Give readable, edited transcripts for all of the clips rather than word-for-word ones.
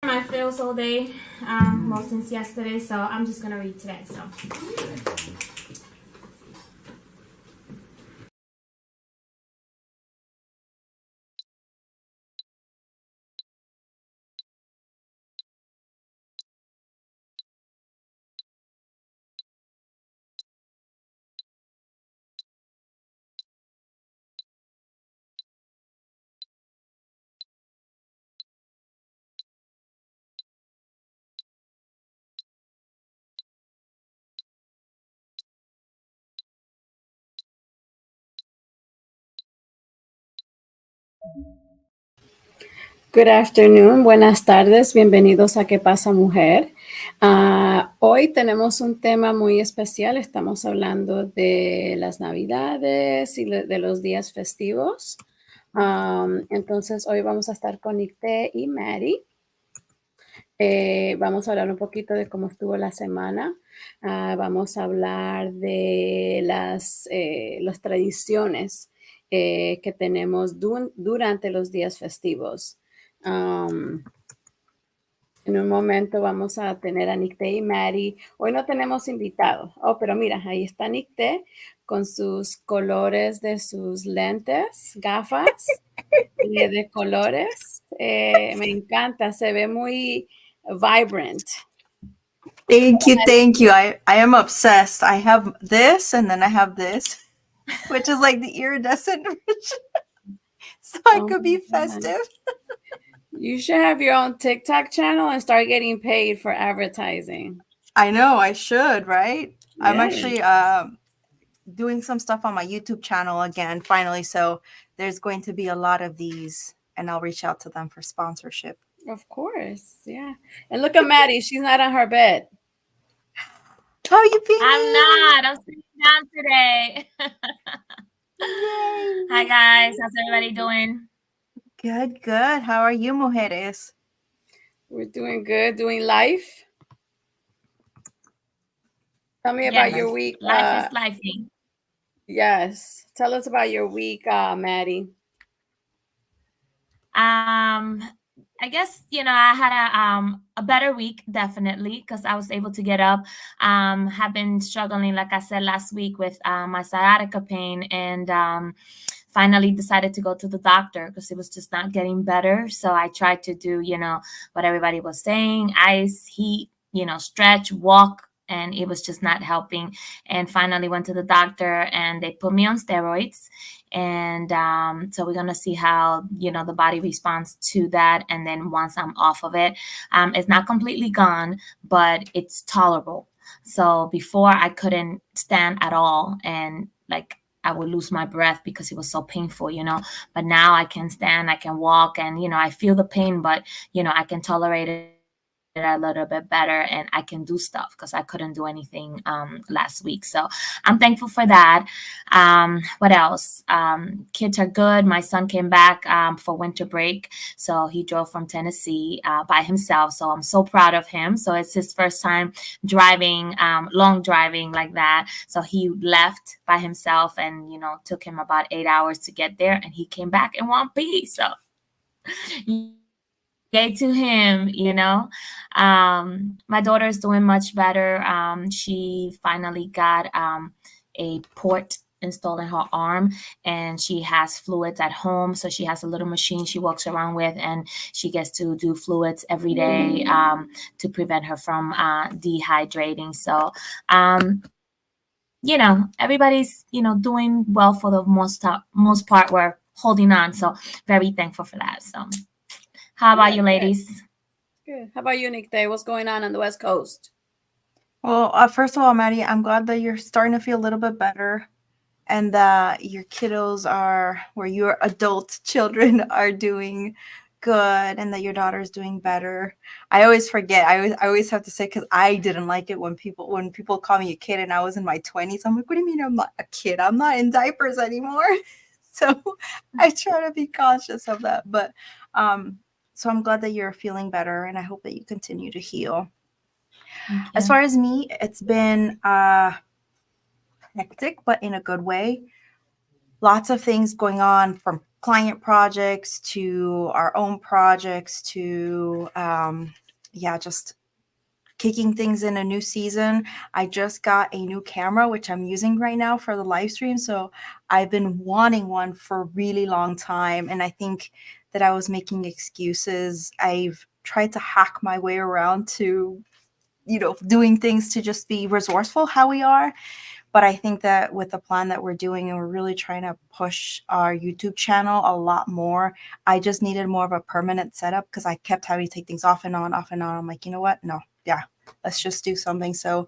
My fails all day, well, since yesterday, so I'm just gonna read today. So. Good afternoon, buenas tardes, bienvenidos a Que Pasa, Mujer. Hoy tenemos un tema muy especial, estamos hablando de las Navidades y de los días festivos. Entonces hoy vamos a estar con Nicté y Mary. Vamos a hablar un poquito de cómo estuvo la semana. Vamos a hablar de las tradiciones que tenemos durante los días festivos. En un momento vamos a tener a Nicté y Mary. Hoy no tenemos invitados. Oh, pero mira, ahí está Nicté con sus colores de sus lentes, gafas de colores. Me encanta, se ve muy vibrant. Thank you, thank you. I am obsessed. I have this and then I have this, which is like the iridescent version. So I could be festive. You should have your own TikTok channel and start getting paid for advertising. I know, I should, right? Yeah. I'm actually doing some stuff on my YouTube channel again, finally. So there's going to be a lot of these and I'll reach out to them for sponsorship. Of course, yeah. And look at Maddie, she's not on her bed. How are you feeling? I'm not. I'm sitting down today. Yay. Hi, guys. How's everybody doing? Good, good. How are you, mujeres? We're doing good, doing life. Tell me about your week. Life is lifing. Yes. Tell us about your week, Maddie. I guess, I had a better week, definitely, because I was able to get up. Have been struggling, like I said last week, with my sciatica pain, and finally decided to go to the doctor because it was just not getting better. So I tried to do, what everybody was saying: ice, heat, stretch, walk, and it was just not helping. And finally went to the doctor and they put me on steroids. And so we're going to see how, the body responds to that. And then once I'm off of it, it's not completely gone, but it's tolerable. So before I couldn't stand at all. And like, I would lose my breath because it was so painful, but now I can stand, I can walk, and, I feel the pain, but, I can tolerate it a little bit better, and I can do stuff because I couldn't do anything last week. So I'm thankful for that. What else? Kids are good. My son came back for winter break. So he drove from Tennessee by himself. So I'm so proud of him. So it's his first time driving, long driving like that. So he left by himself and, took him about 8 hours to get there. And he came back in one piece. So yay to him, My daughter's doing much better. She finally got a port installed in her arm, and she has fluids at home. So she has a little machine she walks around with, and she gets to do fluids every day to prevent her from dehydrating. So everybody's doing well for the most part. We're holding on, so very thankful for that. So how about you, ladies? Good. How about you, Nicté? What's going on the West Coast? Well, first of all, Maddie, I'm glad that you're starting to feel a little bit better and that your kiddos are, where your adult children are doing good and that your daughter's doing better. I always forget. I always have to say, because I didn't like it when people call me a kid and I was in my 20s. I'm like, what do you mean I'm not a kid? I'm not in diapers anymore. So I try to be conscious of that. But so I'm glad that you're feeling better, and I hope that you continue to heal. As far as me, it's been hectic, but in a good way. lots of things going on, from client projects to our own projects to just kicking things in a new season. I just got a new camera, which I'm using right now for the live stream. So I've been wanting one for a really long time. And I think that I was making excuses. I've tried to hack my way around to, doing things to just be resourceful how we are. But I think that with the plan that we're doing, and we're really trying to push our YouTube channel a lot more, I just needed more of a permanent setup because I kept having to take things off and on, off and on. I'm like, you know what? No, yeah, let's just do something. So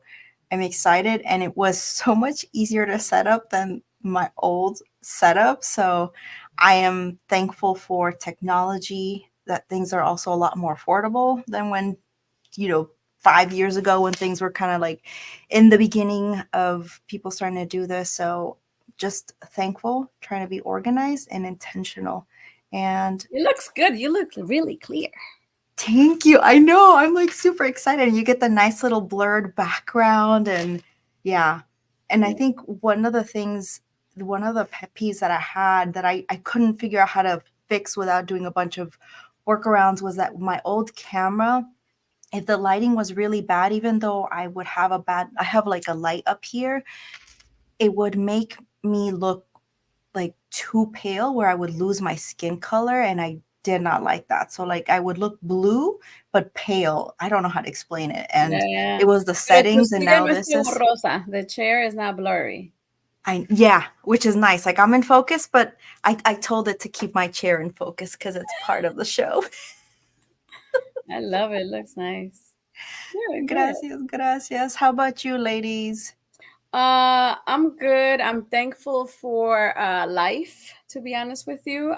I'm excited. And it was so much easier to set up than my old setup. So I am thankful for technology, that things are also a lot more affordable than when, 5 years ago, when things were kind of like in the beginning of people starting to do this. So just thankful, trying to be organized and intentional. And It looks good. You look really clear. thank you. I know. I'm like super excited. You get the nice little blurred background. And yeah. And I think one of the pet peeves that I had that I couldn't figure out how to fix without doing a bunch of workarounds was that my old camera, if the lighting was really bad, even though I have like a light up here, it would make me look like too pale where I would lose my skin color. And I did not like that. So like I would look blue, but pale. I don't know how to explain it. And Yeah. it was the Pero tu settings. And silla now no this está is, borrosa. The chair is not blurry. which is nice. Like I'm in focus, but I told it to keep my chair in focus because it's part of the show. I love it. It looks nice. Good, good. Gracias, gracias. How about you, ladies? I'm good. I'm thankful for life, to be honest with you.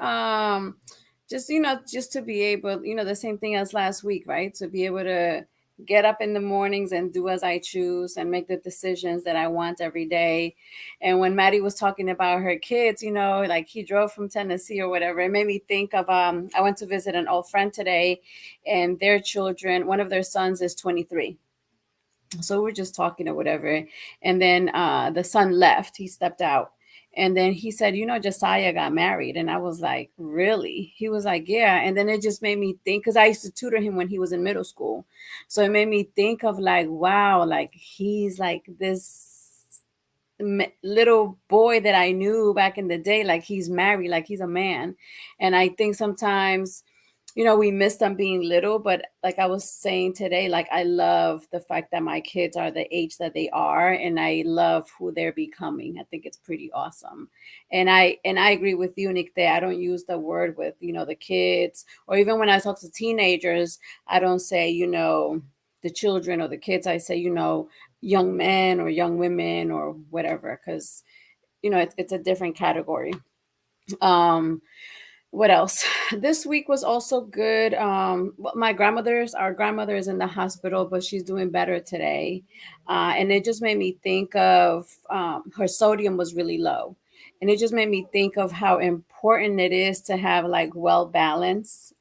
Just just to be able, the same thing as last week, right? To be able to get up in the mornings and do as I choose and make the decisions that I want every day. And when Maddie was talking about her kids, like he drove from Tennessee or whatever, it made me think of I went to visit an old friend today, and their children, one of their sons is 23. So we're just talking or whatever, and then the son left, he stepped out, and then he said, Josiah got married. And I was like, really? He was like, yeah. And then it just made me think, because I used to tutor him when he was in middle school, so it made me think of like, wow, like he's like this little boy that I knew back in the day, like he's married, like he's a man. And I think sometimes we miss them being little, but like I was saying today, like I love the fact that my kids are the age that they are, and I love who they're becoming. I think it's pretty awesome. And I agree with you, Nick, that I don't use the word with, the kids, or even when I talk to teenagers, I don't say, the children or the kids. I say, young men or young women or whatever, because, it's a different category. Um, what else? This week was also good. Our grandmother is in the hospital, but she's doing better today. And it just made me think of her sodium was really low. And it just made me think of how important it is to have like well balanced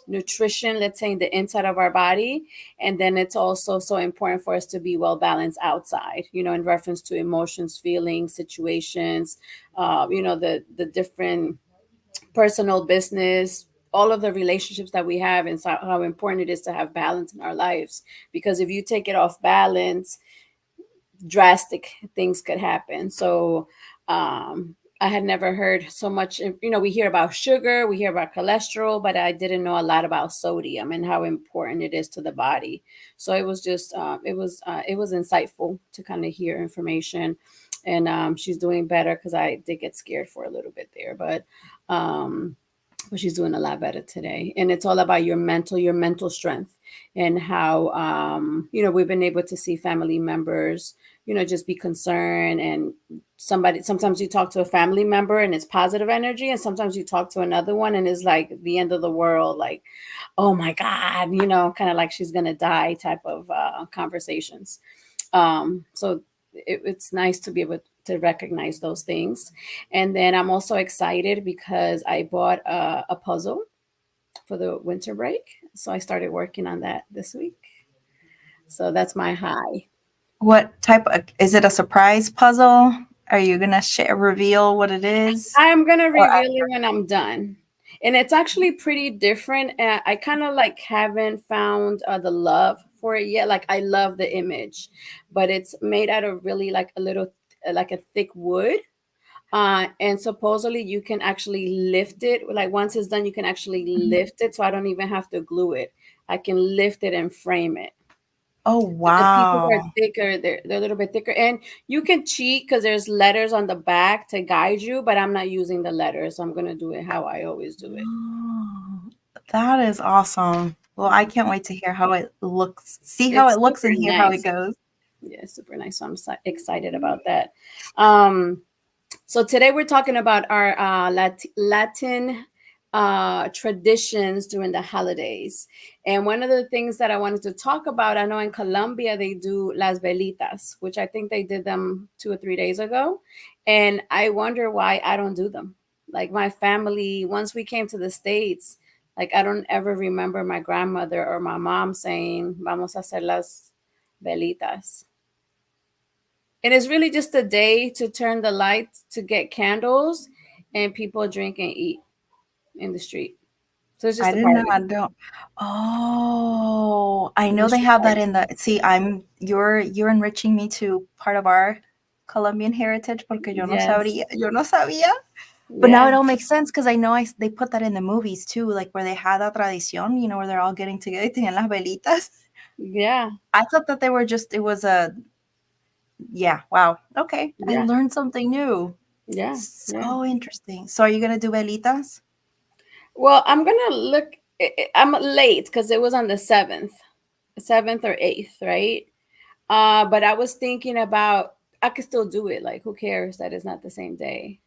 nutrition, let's say in the inside of our body. And then it's also so important for us to be well balanced outside, in reference to emotions, feelings, situations, the different personal, business, all of the relationships that we have, and so how important it is to have balance in our lives. Because if you take it off balance, drastic things could happen. So I had never heard so much, we hear about sugar, we hear about cholesterol, but I didn't know a lot about sodium and how important it is to the body. So it was just it was insightful to kind of hear information. And she's doing better, because I did get scared for a little bit there, but she's doing a lot better today. And it's all about your mental strength, and how we've been able to see family members just be concerned. And sometimes you talk to a family member and it's positive energy, and sometimes you talk to another one and it's like the end of the world, like, oh my god, kind of like she's gonna die type of conversations. So it's nice to be able to recognize those things. And then I'm also excited because I bought a puzzle for the winter break. So I started working on that this week. So that's my high. What type is it, a surprise puzzle? Are you gonna reveal what it is? I'm gonna Or reveal it when I'm done. And it's actually pretty different. I kind of like haven't found the love for it yet. Like I love the image, but it's made out of really like a little like a thick wood. And supposedly you can actually lift it. Like once it's done, you can actually lift it. So I don't even have to glue it. I can lift it and frame it. oh But the pieces are wow. thicker. They're a little bit thicker, and you can cheat because there's letters on the back to guide you. But I'm not using the letters, so I'm gonna do it how I always do it. Oh, that is awesome. Well, I can't wait to hear how it looks. See how it It's looks super and hear how it nice. goes. Yeah, super nice. So I'm excited about that. Um, So today we're talking about our Latin traditions during the holidays. And one of the things that I wanted to talk about, I know in Colombia they do las velitas, which I think they did them 2 or 3 days ago. And I wonder why I don't do them. Like my family, once we came to the States, like I don't ever remember my grandmother or my mom saying, vamos a hacer las velitas. And it's really just a day to turn the lights, to get candles, and people drink and eat in the street. So it's I just a didn't know. party I don't. Oh, I in know the they street have that party. in the. See, you're enriching me to part of our Colombian heritage porque Yes. yo no sabía. But now Yeah. it all makes sense because I know they put that in the movies too, like where they had that tradición, where they're all getting together y tenían las velitas. Yeah. I thought that they were it was a, yeah, wow. Okay. I Yeah. learned something new. Yeah. Yeah. So interesting. So are you going to do velitas? Well, I'm gonna look. I'm late because it was on the seventh or eighth, right? But I was thinking about I could still do it. Like, who cares that it's not the same day?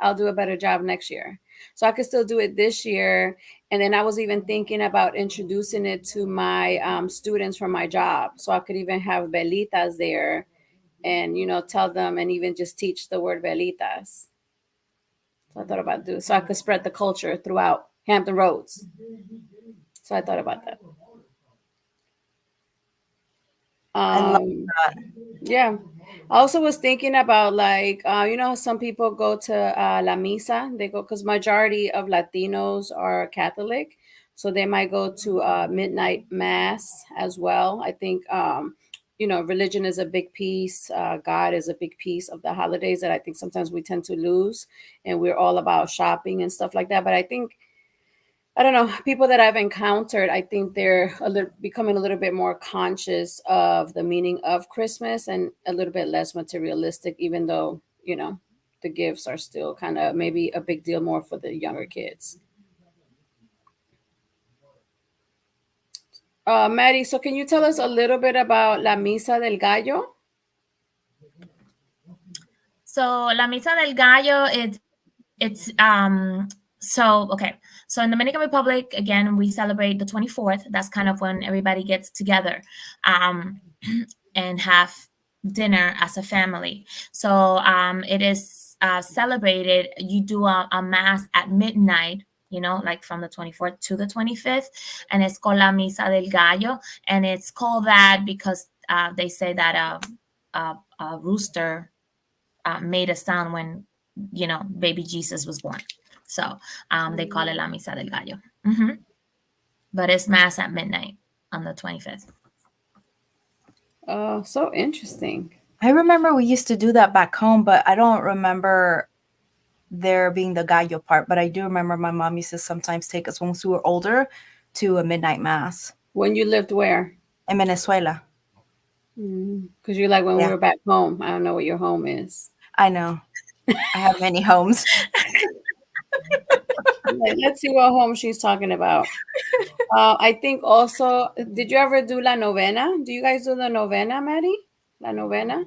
I'll do a better job next year. So I could still do it this year. And then I was even thinking about introducing it to my students from my job. So I could even have velitas there and, tell them and even just teach the word velitas. So I thought about doing so I could spread the culture throughout Hampton Roads. So I thought about that. I love Um, that. Yeah. I also was thinking about like how some people go to la misa. They go because majority of Latinos are Catholic, so they might go to midnight mass as well. I think religion is a big piece. God is a big piece of the holidays that I think sometimes we tend to lose, and we're all about shopping and stuff like that. But I don't know, people that I've encountered, I think they're becoming a little bit more conscious of the meaning of Christmas and a little bit less materialistic, even though, the gifts are still kind of maybe a big deal more for the younger kids. Maddie, so can you tell us a little bit about La Misa del Gallo? So La Misa del Gallo, so okay. So in Dominican Republic, again, we celebrate the 24th. That's kind of when everybody gets together um, and have dinner as a family. So it is celebrated. You do a mass at midnight, like from the 24th to the 25th, and it's called La Misa del Gallo, and it's called that because they say that a rooster made a sound when baby Jesus was born. So they call it La Misa del Gallo. But it's mass at midnight on the 25th. Oh, so interesting. I remember we used to do that back home, but I don't remember there being the gallo part. But I do remember my mom used to sometimes take us when we were older to a midnight mass When you lived where? in Venezuela. Because you're like, when we Yeah, were back home, I don't know what your home is. I know. I have many homes. Like, let's see what home she's talking about. I think also, did you ever do La Novena? Do you guys do the novena, Maddie? La Novena?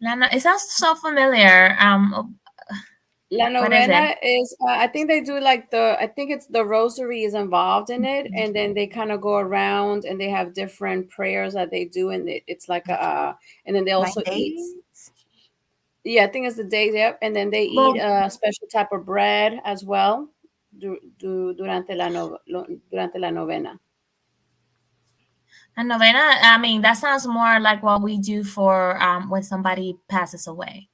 Lana, it sounds so familiar. La What is it? Novena is, I think they do like I think it's the rosary is involved in it. And then they kind of go around and they have different prayers that they do. And it's like and then they also eat. 9 days. Yeah, I think it's the day, yep. And then they eat Well, a special type of bread as well durante la novena. A novena, I mean, that sounds more like what we do for when somebody passes away.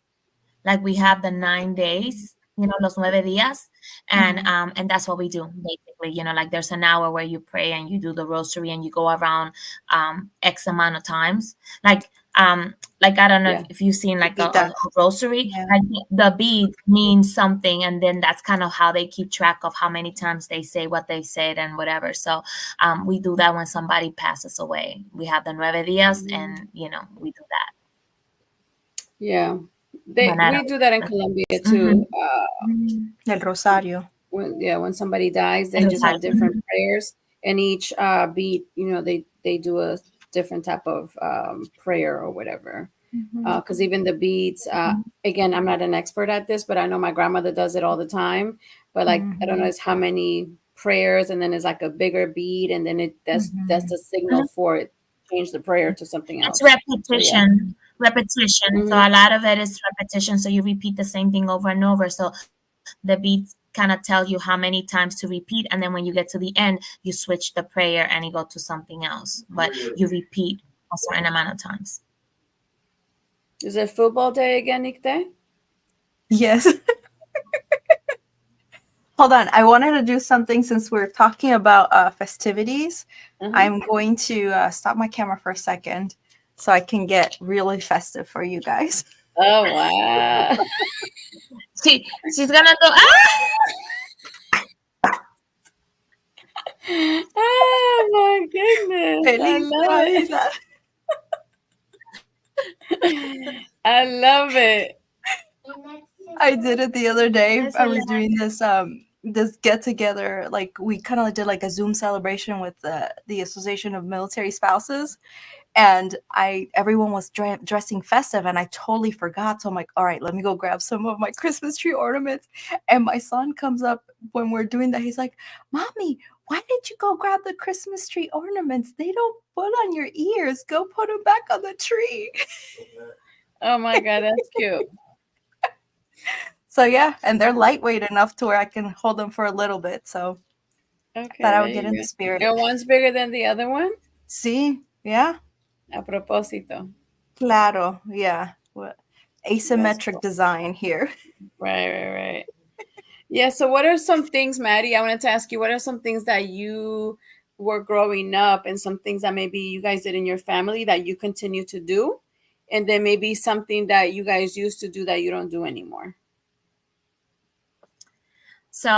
Like we have the 9 days, los 9 días, and that's what we do basically. Like there's an hour where you pray and you do the rosary and you go around X amount of times. Like like I don't know Yeah. if you've seen like a, Repeat a that. a rosary. Yeah. Like the bead means something, and then that's kind of how they keep track of how many times they say what they said and whatever. So we do that when somebody passes away. We have the 9 días, and we do that. Yeah. But I We do that in don't. Colombia Mhm. too. El Rosario. When somebody dies, they El just have rosario. different prayers, and each beat, they do a different type of prayer or whatever. Because even the beads, again, I'm not an expert at this, but I know my grandmother does it all the time. But like, I don't know, it's how many prayers, and then it's like a bigger bead, and then that's the signal Mhm. for it. Change the prayer to something It's else. So yeah. repetition. So Hmm. a lot of it is repetition. So you repeat the same thing over and over. So the beats kind of tell you how many times to repeat, and then when you get to the end, you switch the prayer and you go to something else. But you repeat a certain amount of times. Is it football day again, Nikte? Yes. Hold on. I wanted to do something since we're talking about festivities. Uh-huh. I'm going to stop my camera for a second so I can get really festive for you guys. Oh wow. She's gonna go. Ah! Oh my goodness. I Feliz love it. Navidad. I love it. I did it the other day. That's I was hilarious. doing this get together. Like we kind of did like a Zoom celebration with the Association of Military Spouses, and everyone was dressing festive, and I totally forgot. So I'm like, all right, let me go grab some of my Christmas tree ornaments. And my son comes up when we're doing that. He's like, "Mommy, why did you go grab the Christmas tree ornaments? They don't put on your ears. Go put them back on the tree." Oh my God, that's cute. So yeah, and they're lightweight enough to where I can hold them for a little bit. So thought Okay, I there would get you in the go. spirit. And one's bigger than the other one? See, yeah, A propósito. claro, yeah. What That's asymmetric cool. design here. Right. Yeah, so what are some things, Maddie? I wanted to ask you, what are some things that you were growing up and some things that maybe you guys did in your family that you continue to do? And then maybe something that you guys used to do that you don't do anymore. So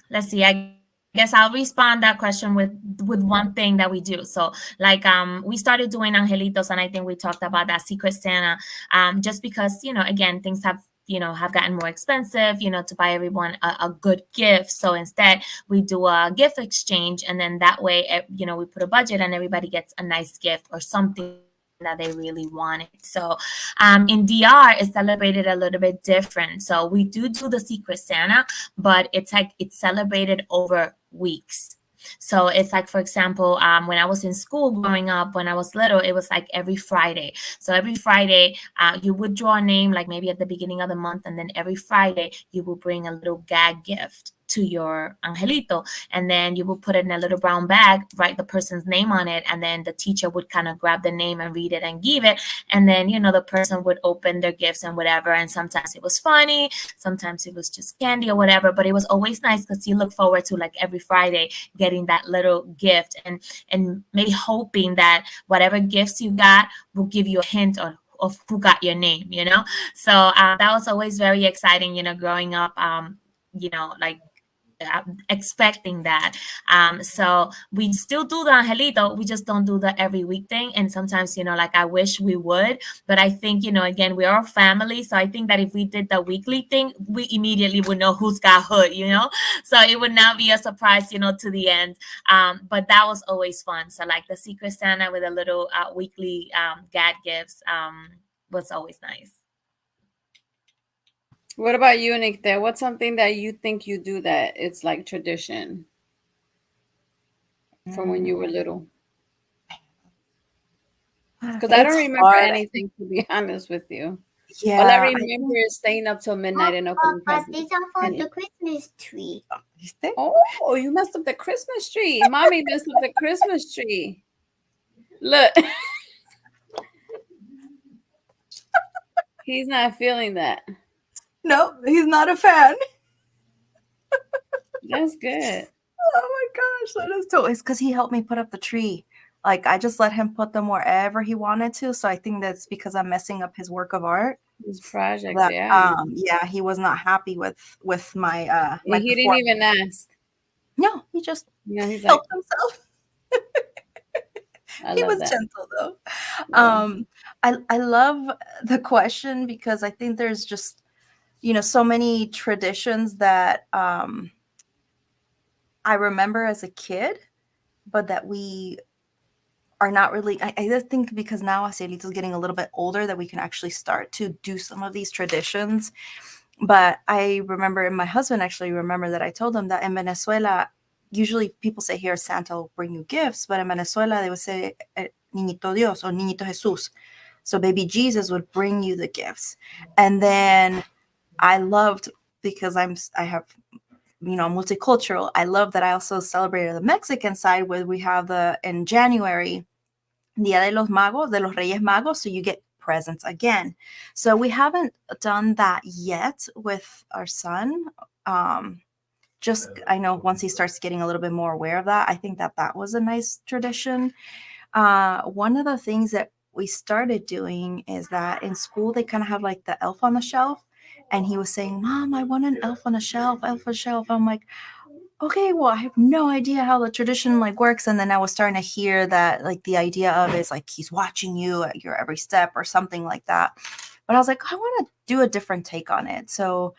let's see. I guess I'll respond that question with one thing that we do. So like we started doing angelitos, and I think we talked about that secret Santa, just because again things have gotten more expensive, to buy everyone a good gift. So instead we do a gift exchange, and then that way we put a budget and everybody gets a nice gift or something that they really wanted. So in DR it's celebrated a little bit different. So we do the secret Santa, but it's celebrated over weeks. So it's like, for example, when I was in school growing up, when I was little, it was like every Friday. So every Friday, you would draw a name, like maybe at the beginning of the month, and then every Friday you will bring a little gag gift to your angelito, and then you will put it in a little brown bag, write the person's name on it, and then the teacher would kind of grab the name and read it and give it, and then the person would open their gifts and whatever. And sometimes it was funny, sometimes it was just candy or whatever, but it was always nice because you look forward to like every Friday getting that little gift, and maybe hoping that whatever gifts you got will give you a hint of who got your name. So that was always very exciting, growing up, like expecting that. So we still do the angelito, we just don't do the every week thing. And sometimes, like I wish we would, but I think, again, we are a family. So I think that if we did the weekly thing, we immediately would know who's got hood. So it would not be a surprise, to the end. But that was always fun. So like the Secret Santa with a little weekly gag gifts was always nice. What about you, Nick? There, what's something that you think you do that it's like tradition from when Mm, you were little? Because I don't It's remember hard. anything, to be honest with you. All I Yeah, I remember think. is staying up till midnight and opening But presents. these are for And the Christmas tree. ¿Viste? oh, you messed up the Christmas tree. Mommy messed up the Christmas tree. Look, he's not feeling that. No, he's not a fan. That's good. Oh my gosh, that is totally. It's because he helped me put up the tree. Like I just let him put them wherever he wanted to. So I think that's because I'm messing up his work of art. This project, That yeah. yeah, he was not happy with my my He didn't performance. even ask. No, he just He's like, helped himself. I He love was that. gentle though. Yeah. I love the question because I think there's just so many traditions that I remember as a kid, but that we are not really. I just think because now Acielito's getting a little bit older that we can actually start to do some of these traditions. But I remember, and my husband actually remember that I told him that in Venezuela, usually people say here Santa will bring you gifts, but in Venezuela they would say Niñito Dios or Niñito Jesús. So baby Jesus would bring you the gifts. And then I loved because I have multicultural. I love that I also celebrated the Mexican side where we have the in January Dia de los Magos, de los Reyes Magos, so you get presents again. So we haven't done that yet with our son. Just I know once he starts getting a little bit more aware of that, I think that was a nice tradition. One of the things that we started doing is that in school they kind of have like the elf on the shelf, and he was saying, "Mom, I want an elf on a shelf, elf on a shelf." I'm like, okay, well, I have no idea how the tradition like works. And then I was starting to hear that like the idea of it is like he's watching you at your every step or something like that. But I was like, I want to do a different take on it. So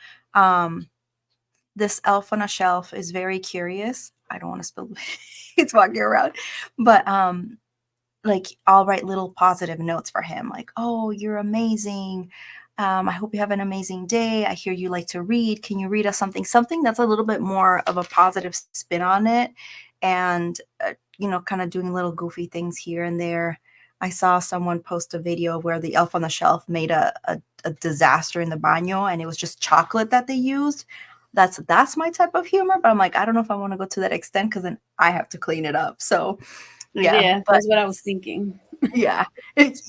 this elf on a shelf is very curious. I don't want to spill he's walking around. But like I'll write little positive notes for him, like, oh, you're amazing. I hope you have an amazing day. I hear you like to read. Can you read us something that's a little bit more of a positive spin on it? And, kind of doing little goofy things here and there. I saw someone post a video where the elf on the shelf made a disaster in the baño and it was just chocolate that they used. That's my type of humor, but I'm like, I don't know if I want to go to that extent because then I have to clean it up. So yeah, but That's what I was thinking. yeah, it's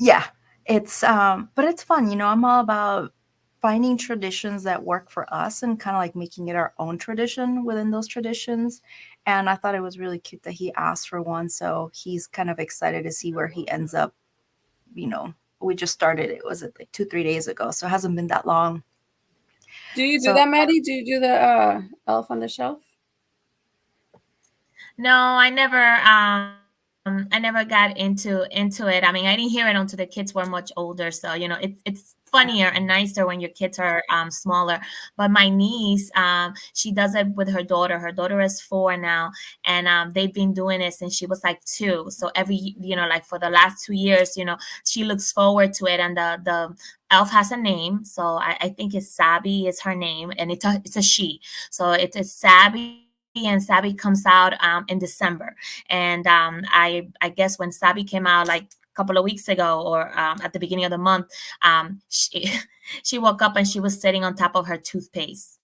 but it's fun. I'm all about finding traditions that work for us and kind of like making it our own tradition within those traditions. And I thought it was really cute that he asked for one, so he's kind of excited to see where he ends up. We just started, it was like 2-3 days ago, so it hasn't been that long. Do you do So that, Maddie? Do you do the elf on the shelf? No, I never got into it. I mean, I didn't hear it until the kids were much older. So, it's funnier and nicer when your kids are smaller. But my niece, she does it with her daughter. Her daughter is 4 now, and they've been doing it since she was like 2. So every, like for the last 2 years, she looks forward to it. And the elf has a name, so I think it's Sabi is her name, and it's a she. So it's Sabi, and Sabi comes out in December. And I guess when Sabi came out like a couple of weeks ago or at the beginning of the month, she she woke up and she was sitting on top of her toothpaste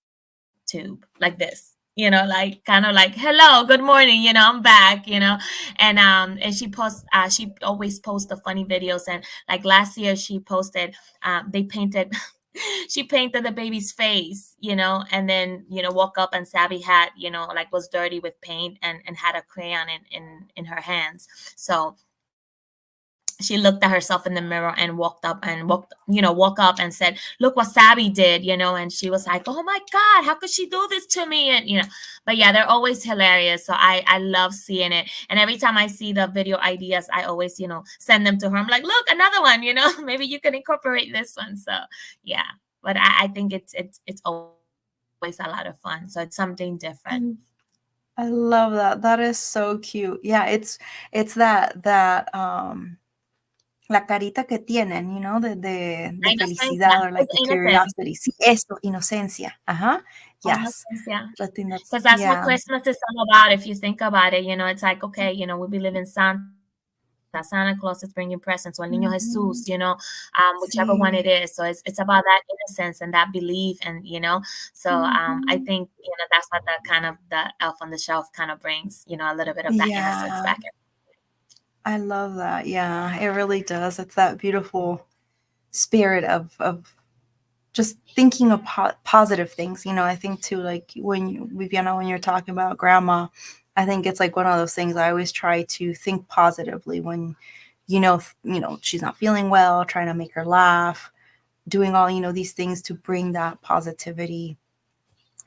tube like this. Like kind of like, hello, good morning, I'm back. And she posts she always posts the funny videos. And like last year she posted, they painted she painted the baby's face, and then, woke up and Sabby had, like was dirty with paint and had a crayon in her hands. So she looked at herself in the mirror and woke up and said, look what Sabby did. And she was like, oh my God, how could she do this to me? And, but yeah, they're always hilarious. So I love seeing it. And every time I see the video ideas, I always, send them to her. I'm like, look, another one, maybe you can incorporate this one. So yeah, but I think it's always a lot of fun. So it's something different. I love that. That is so cute. Yeah, it's that la carita que tienen, de felicidad or like the Innocent. curiosity. Sí, eso, inocencia. Uh-huh. Yes. Yeah. I think Because that's what yeah. Christmas is all about. If you think about it, it's like, okay, we believe in Santa. Santa Claus is bringing presents, or El Niño Jesús, whichever one it Sí. is. So it's about that innocence and that belief, and. So I think that's what the kind of the elf on the shelf kind of brings, a little bit of that innocence Yeah. back. I love that. Yeah, it really does. It's that beautiful spirit of just thinking of positive things. I think too, like when Viviana, when you're talking about grandma, I think it's like one of those things I always try to think positively when, she's not feeling well, trying to make her laugh, doing all, these things to bring that positivity.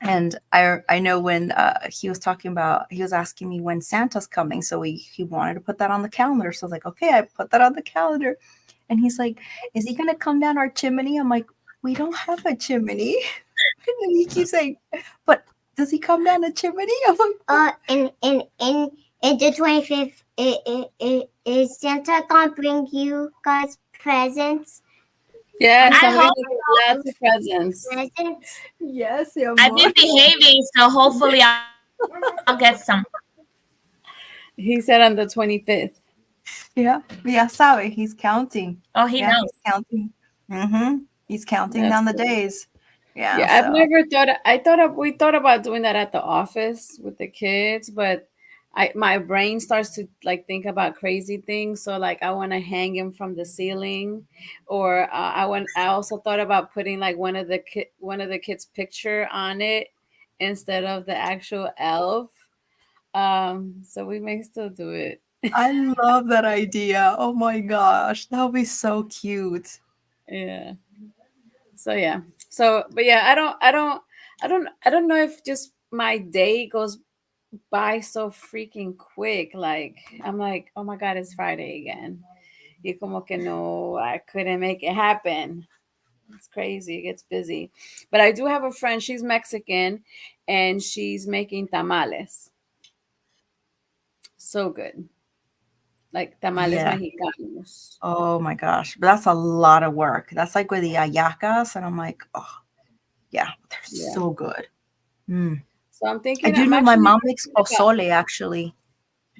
And I know when he was talking about, he was asking me when Santa's coming. So he wanted to put that on the calendar. So I was like, okay, I put that on the calendar. And he's like, is he going to come down our chimney? I'm like, we don't have a chimney. And then he keeps saying, but does he come down the chimney? I'm like, in the 25th, is Santa gonna bring you guys presents? Yeah, I somebody hope with lots of presents. Presents? yes, mi I've amor. been behaving, so hopefully I'll get some. He said on the 25th. Yeah, ya sabe, he's counting. Oh, he Yeah, knows. he's counting. He's counting That's down the cool. days. Yeah, Yeah, I've so. never thought. We thought about doing that at the office with the kids, but my brain starts to like think about crazy things. So like I want to hang him from the ceiling, or I also thought about putting like one of the kids' picture on it instead of the actual elf. So we may still do it. I love that idea. Oh my gosh, that would be so cute. Yeah. So yeah. So but yeah, I don't know if just my day goes by so freaking quick. Like I'm like, oh my God, it's Friday again. Y como que no, I couldn't make it happen. It's crazy. It gets busy. But I do have a friend, she's Mexican and she's making tamales. So good. Like tamales Yeah. mexicanos. Oh my gosh, but that's a lot of work. That's like with the ayacas, and I'm like, oh yeah, they're Yeah. so good. Mm. So I'm I thinking do I'm know my actually mom makes thinking about pozole actually.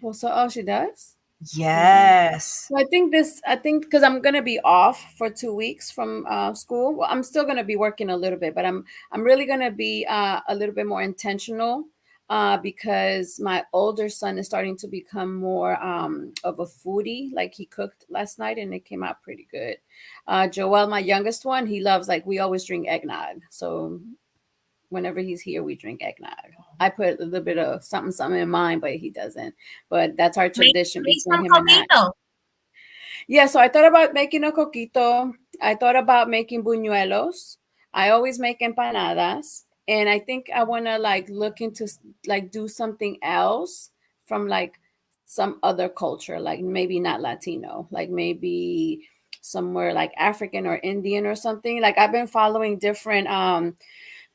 well, so oh she does? Mm. Yes. So I think because I'm gonna be off for 2 weeks from school. Well, I'm still gonna be working a little bit, but I'm really gonna be a little bit more intentional because my older son is starting to become more of a foodie. Like he cooked last night and it came out pretty good. Joel, my youngest one, he loves like we always drink eggnog. So whenever he's here, we drink eggnog. I put a little bit of something in mine, but he doesn't. But that's our tradition Make between some him and I. coquito. Yeah, so I thought about making a coquito. I thought about making buñuelos. I always make empanadas, and I think I want to like look into like do something else from like some other culture, like maybe not Latino, like maybe somewhere like African or Indian or something. Like I've been following different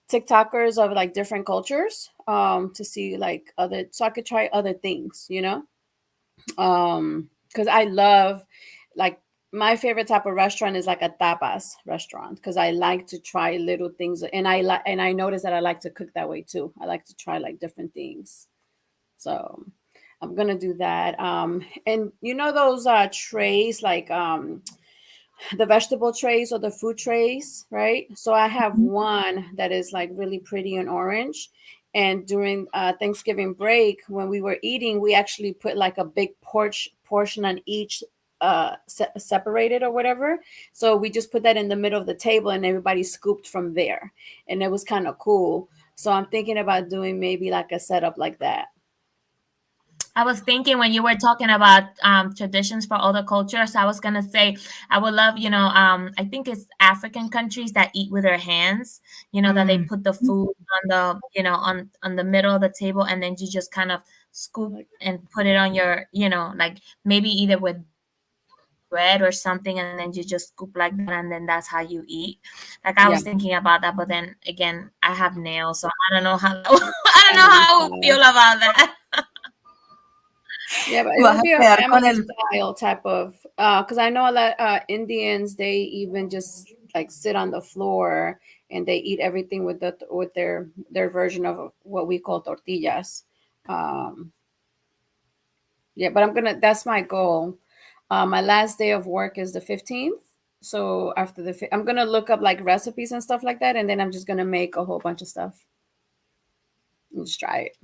TikTokers of like different cultures to see like other so I could try other things, because I love like my favorite type of restaurant is like a tapas restaurant because I like to try little things and I notice that I like to cook that way too. I like to try like different things. So I'm gonna do that. And you know those trays like the vegetable trays or the food trays, right? So I have one that is like really pretty and orange. And during Thanksgiving break, when we were eating, we actually put like a big portion on each separated or whatever. So we just put that in the middle of the table and everybody scooped from there. And it was kind of cool. So I'm thinking about doing maybe like a setup like that. I was thinking when you were talking about traditions for other cultures, I was gonna say I would love, I think it's African countries that eat with their hands. That they Mm. put the food on the, on the middle of the table, and then you just kind of scoop and put it on your, like maybe either with bread or something, and then you just scoop like that, and then that's how you eat. Like I was thinking about that, but then again, I have nails, so I don't know how I don't know how I would feel Family about that. Yeah, but it Vas would a be a quedar con family el. style type of because I know a lot Indians they even just like sit on the floor and they eat everything with their version of what we call tortillas. Um, yeah, but that's my goal. My last day of work is the 15th. So after I'm gonna look up like recipes and stuff like that, and then I'm just gonna make a whole bunch of stuff and just try it.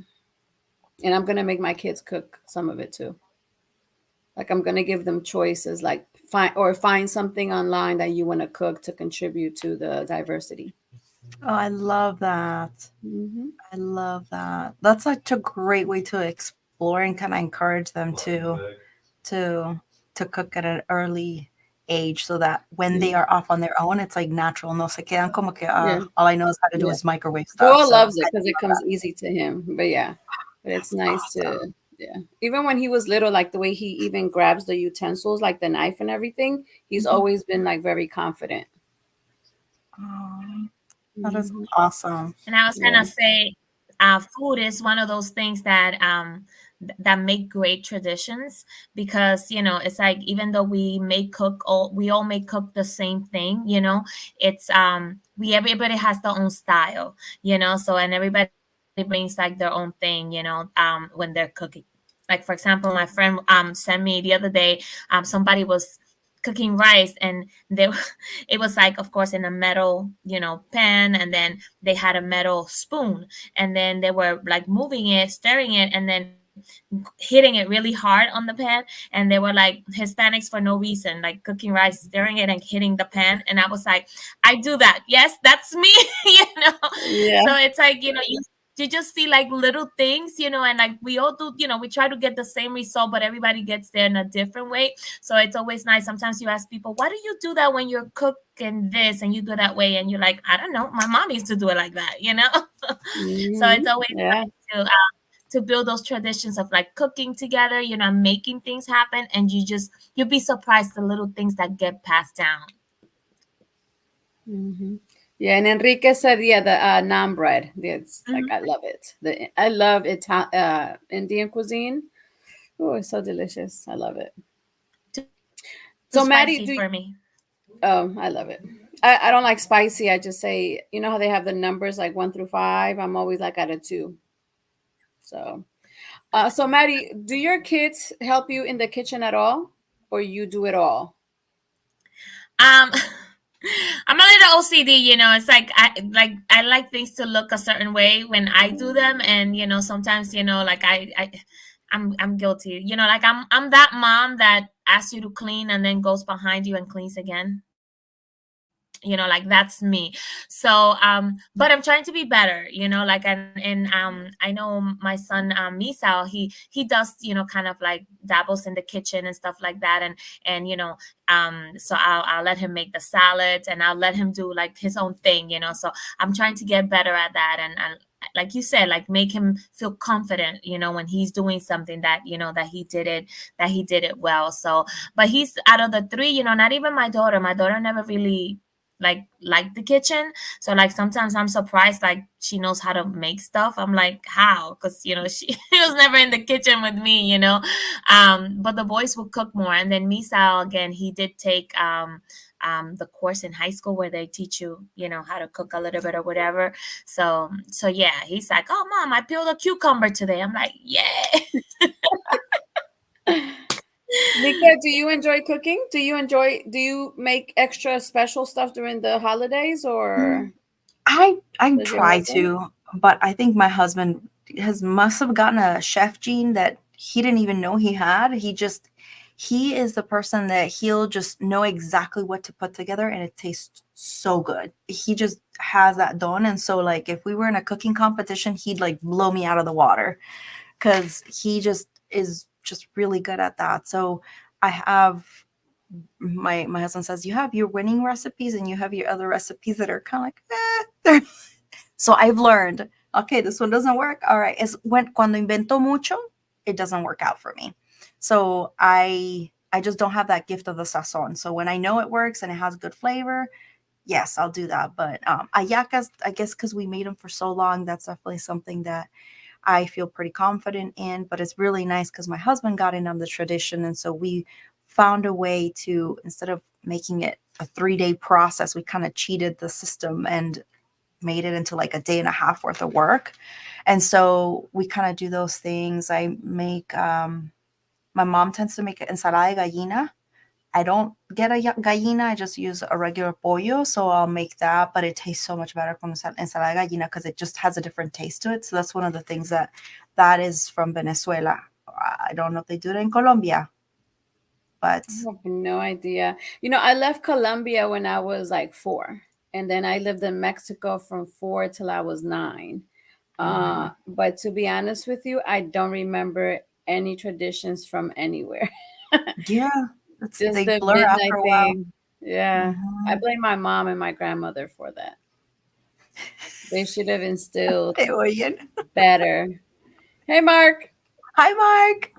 And I'm gonna make my kids cook some of it too. Like I'm going to give them choices, like find something online that you want to cook to contribute to the diversity. Oh, I love that. Hmm. I love that. That's such a great way to explore and kind of encourage them to to cook at an early age so that when they Yeah. are off on their own, it's like natural. No se quedan como que Yeah. all I know is how to do Yeah. is microwave stuff. Joel So loves it I because it love comes that. easy to him. But yeah, but it's That's nice awesome. to, yeah. Even when he was little, like the way he even grabs the utensils, like the knife and everything, he's Mhm. always been like very confident. Oh, that is Hmm. awesome. And I was Yeah. gonna say, food is one of those things that that make great traditions, because it's like, even though we all may cook the same thing, it's we everybody has their own style, so, and everybody brings like their own thing, when they're cooking. Like, for example, my friend sent me the other day, somebody was cooking rice, and they it was like, of course, in a metal pan, and then they had a metal spoon, and then they were like moving it, stirring it, and then hitting it really hard on the pan, and they were like Hispanics for no reason, like cooking rice, stirring it and hitting the pan. And I was like, I do that, yes, that's me. Yeah. So it's like, you just see like little things, and like we all do, we try to get the same result, but everybody gets there in a different way. So it's always nice. Sometimes you ask people, why do you do that when you're cooking this and you do that way? And you're like, I don't know. My mom used to do it like that. So Hmm. it's always Yeah. to build those traditions of like cooking together, making things happen. And you'd be surprised the little things that get passed down. Hmm. Yeah. And Enrique said, yeah, the naan bread. It's like, Mhm. I love it. I love Indian cuisine. Oh, it's so delicious. I love it. Too So Maddie, spicy for me. I love it. I don't like spicy. I just say, you know how they have the numbers like 1 through 5? I'm always like at a 2. So, so Maddie, do your kids help you in the kitchen at all, or you do it all? Um, I'm a little OCD, It's like I like things to look a certain way when I do them, and sometimes like I'm guilty, like I'm that mom that asks you to clean and then goes behind you and cleans again. Like that's me. So but I'm trying to be better, like, and I know my son Misao, he does, kind of like dabbles in the kitchen and stuff like that, and so I'll let him make the salads, and I'll let him do like his own thing, so I'm trying to get better at that, and like you said, like make him feel confident, when he's doing something that that he did it well. So, but he's out of the three, not even my daughter never really like the kitchen. So like sometimes I'm surprised, like she knows how to make stuff. I'm like, how? Because she was never in the kitchen with me, but the boys will cook more. And then Misal, again, he did take the course in high school where they teach you, how to cook a little bit or whatever. So yeah, he's like, oh mom, I peeled a cucumber today. I'm like, yeah. Nika, do you enjoy cooking? Do you make extra special stuff during the holidays, Mm, or I does your try husband? to, but I think my husband has must have gotten a chef gene that he didn't even know he had. He is the person that he'll just know exactly what to put together and it tastes so good. He just has that done. And so like if we were in a cooking competition, he'd like blow me out of the water because he just is just really good at that. So I have my husband says you have your winning recipes and you have your other recipes that are kind of like so I've learned, okay, this one doesn't work. All right, es when cuando invento mucho, it doesn't work out for me. So I just don't have that gift of the sazon. So when I know it works and it has good flavor, yes, I'll do that. But ayacas, I guess because we made them for so long, that's definitely something that I feel pretty confident in. But it's really nice because my husband got in on the tradition, and so we found a way to, instead of making it a 3-day process, we kind of cheated the system and made it into like a day and a half worth of work. And so we kind of do those things. I make my mom tends to make ensalada de gallina. I don't get a gallina. I just use a regular pollo. So I'll make that, but it tastes so much better from ensalada de gallina because it just has a different taste to it. So that's one of the things that is from Venezuela. I don't know if they do it in Colombia. But I have no idea. I left Colombia when I was like 4, and then I lived in Mexico from 4 till I was 9. But to be honest with you, I don't remember any traditions from anywhere. yeah, Just they the blur after midnight a while. thing. Yeah. I Mhm. blame my mom and my grandmother for that. They should have instilled Te oyen. better. Hey, Mark. Hi, Mark.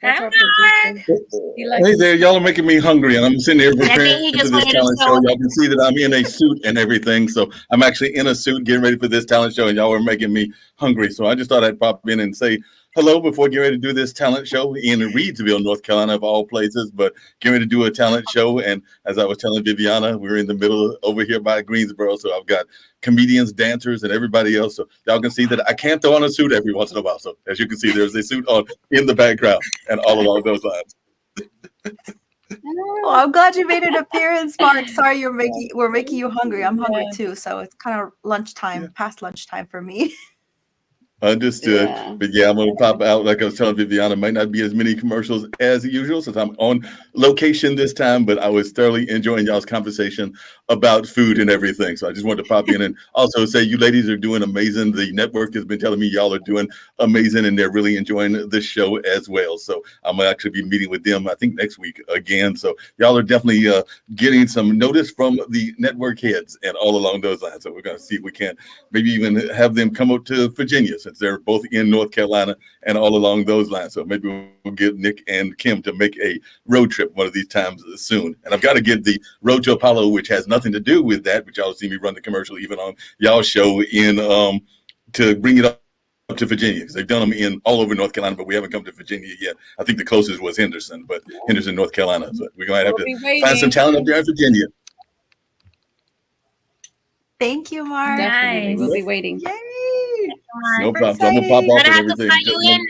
That's Hi, our Mark. producer. He likes Hey to there, see. y'all are making me hungry, and I'm sitting here I think preparing he for just this wanted to talent show show. us. Y'all can see that I'm in a suit and everything, so I'm actually in a suit getting ready for this talent show, and y'all are making me hungry. So I just thought I'd pop in and say hello before getting ready to do this talent show in Reedsville, North Carolina, of all places. But getting ready to do a talent show, and as I was telling Viviana, we're in the middle over here by Greensboro, so I've got comedians, dancers, and everybody else. So y'all can see that I can throw on a suit every once in a while. So as you can see, there's a suit on in the background, and all along those lines. Oh, I'm glad you made an appearance, Mark. Sorry, we're making you hungry. I'm hungry Yeah. too, so it's kind of lunchtime, Yeah. past lunchtime for me. Understood. Yeah. But yeah, I'm going to pop out. Like I was telling Viviana, might not be as many commercials as usual since I'm on location this time, but I was thoroughly enjoying y'all's conversation about food and everything. So I just wanted to pop in and also say you ladies are doing amazing. The network has been telling me y'all are doing amazing and they're really enjoying this show as well. So I'm going to actually be meeting with them, I think, next week again. So y'all are definitely getting some notice from the network heads and all along those lines. So we're going to see if we can maybe even have them come up to Virginia since they're both in North Carolina and all along those lines. So maybe we'll get Nick and Kim to make a road trip one of these times soon. And I've got to get the Road to Apollo, which has nothing to do with that, but y'all see me run the commercial even on y'all show in to bring it up to Virginia because they've done them in all over North Carolina, but we haven't come to Virginia yet. I think the closest was Henderson, but Henderson, North Carolina. So we might have We'll to be find some waiting. talent up there in Virginia. Thank you, Mark. Definitely. We'll Nice. be waiting. Yay! Mark. No Super problem. So I'm gonna pop exciting. off Gonna and have to everything. fly Just you in.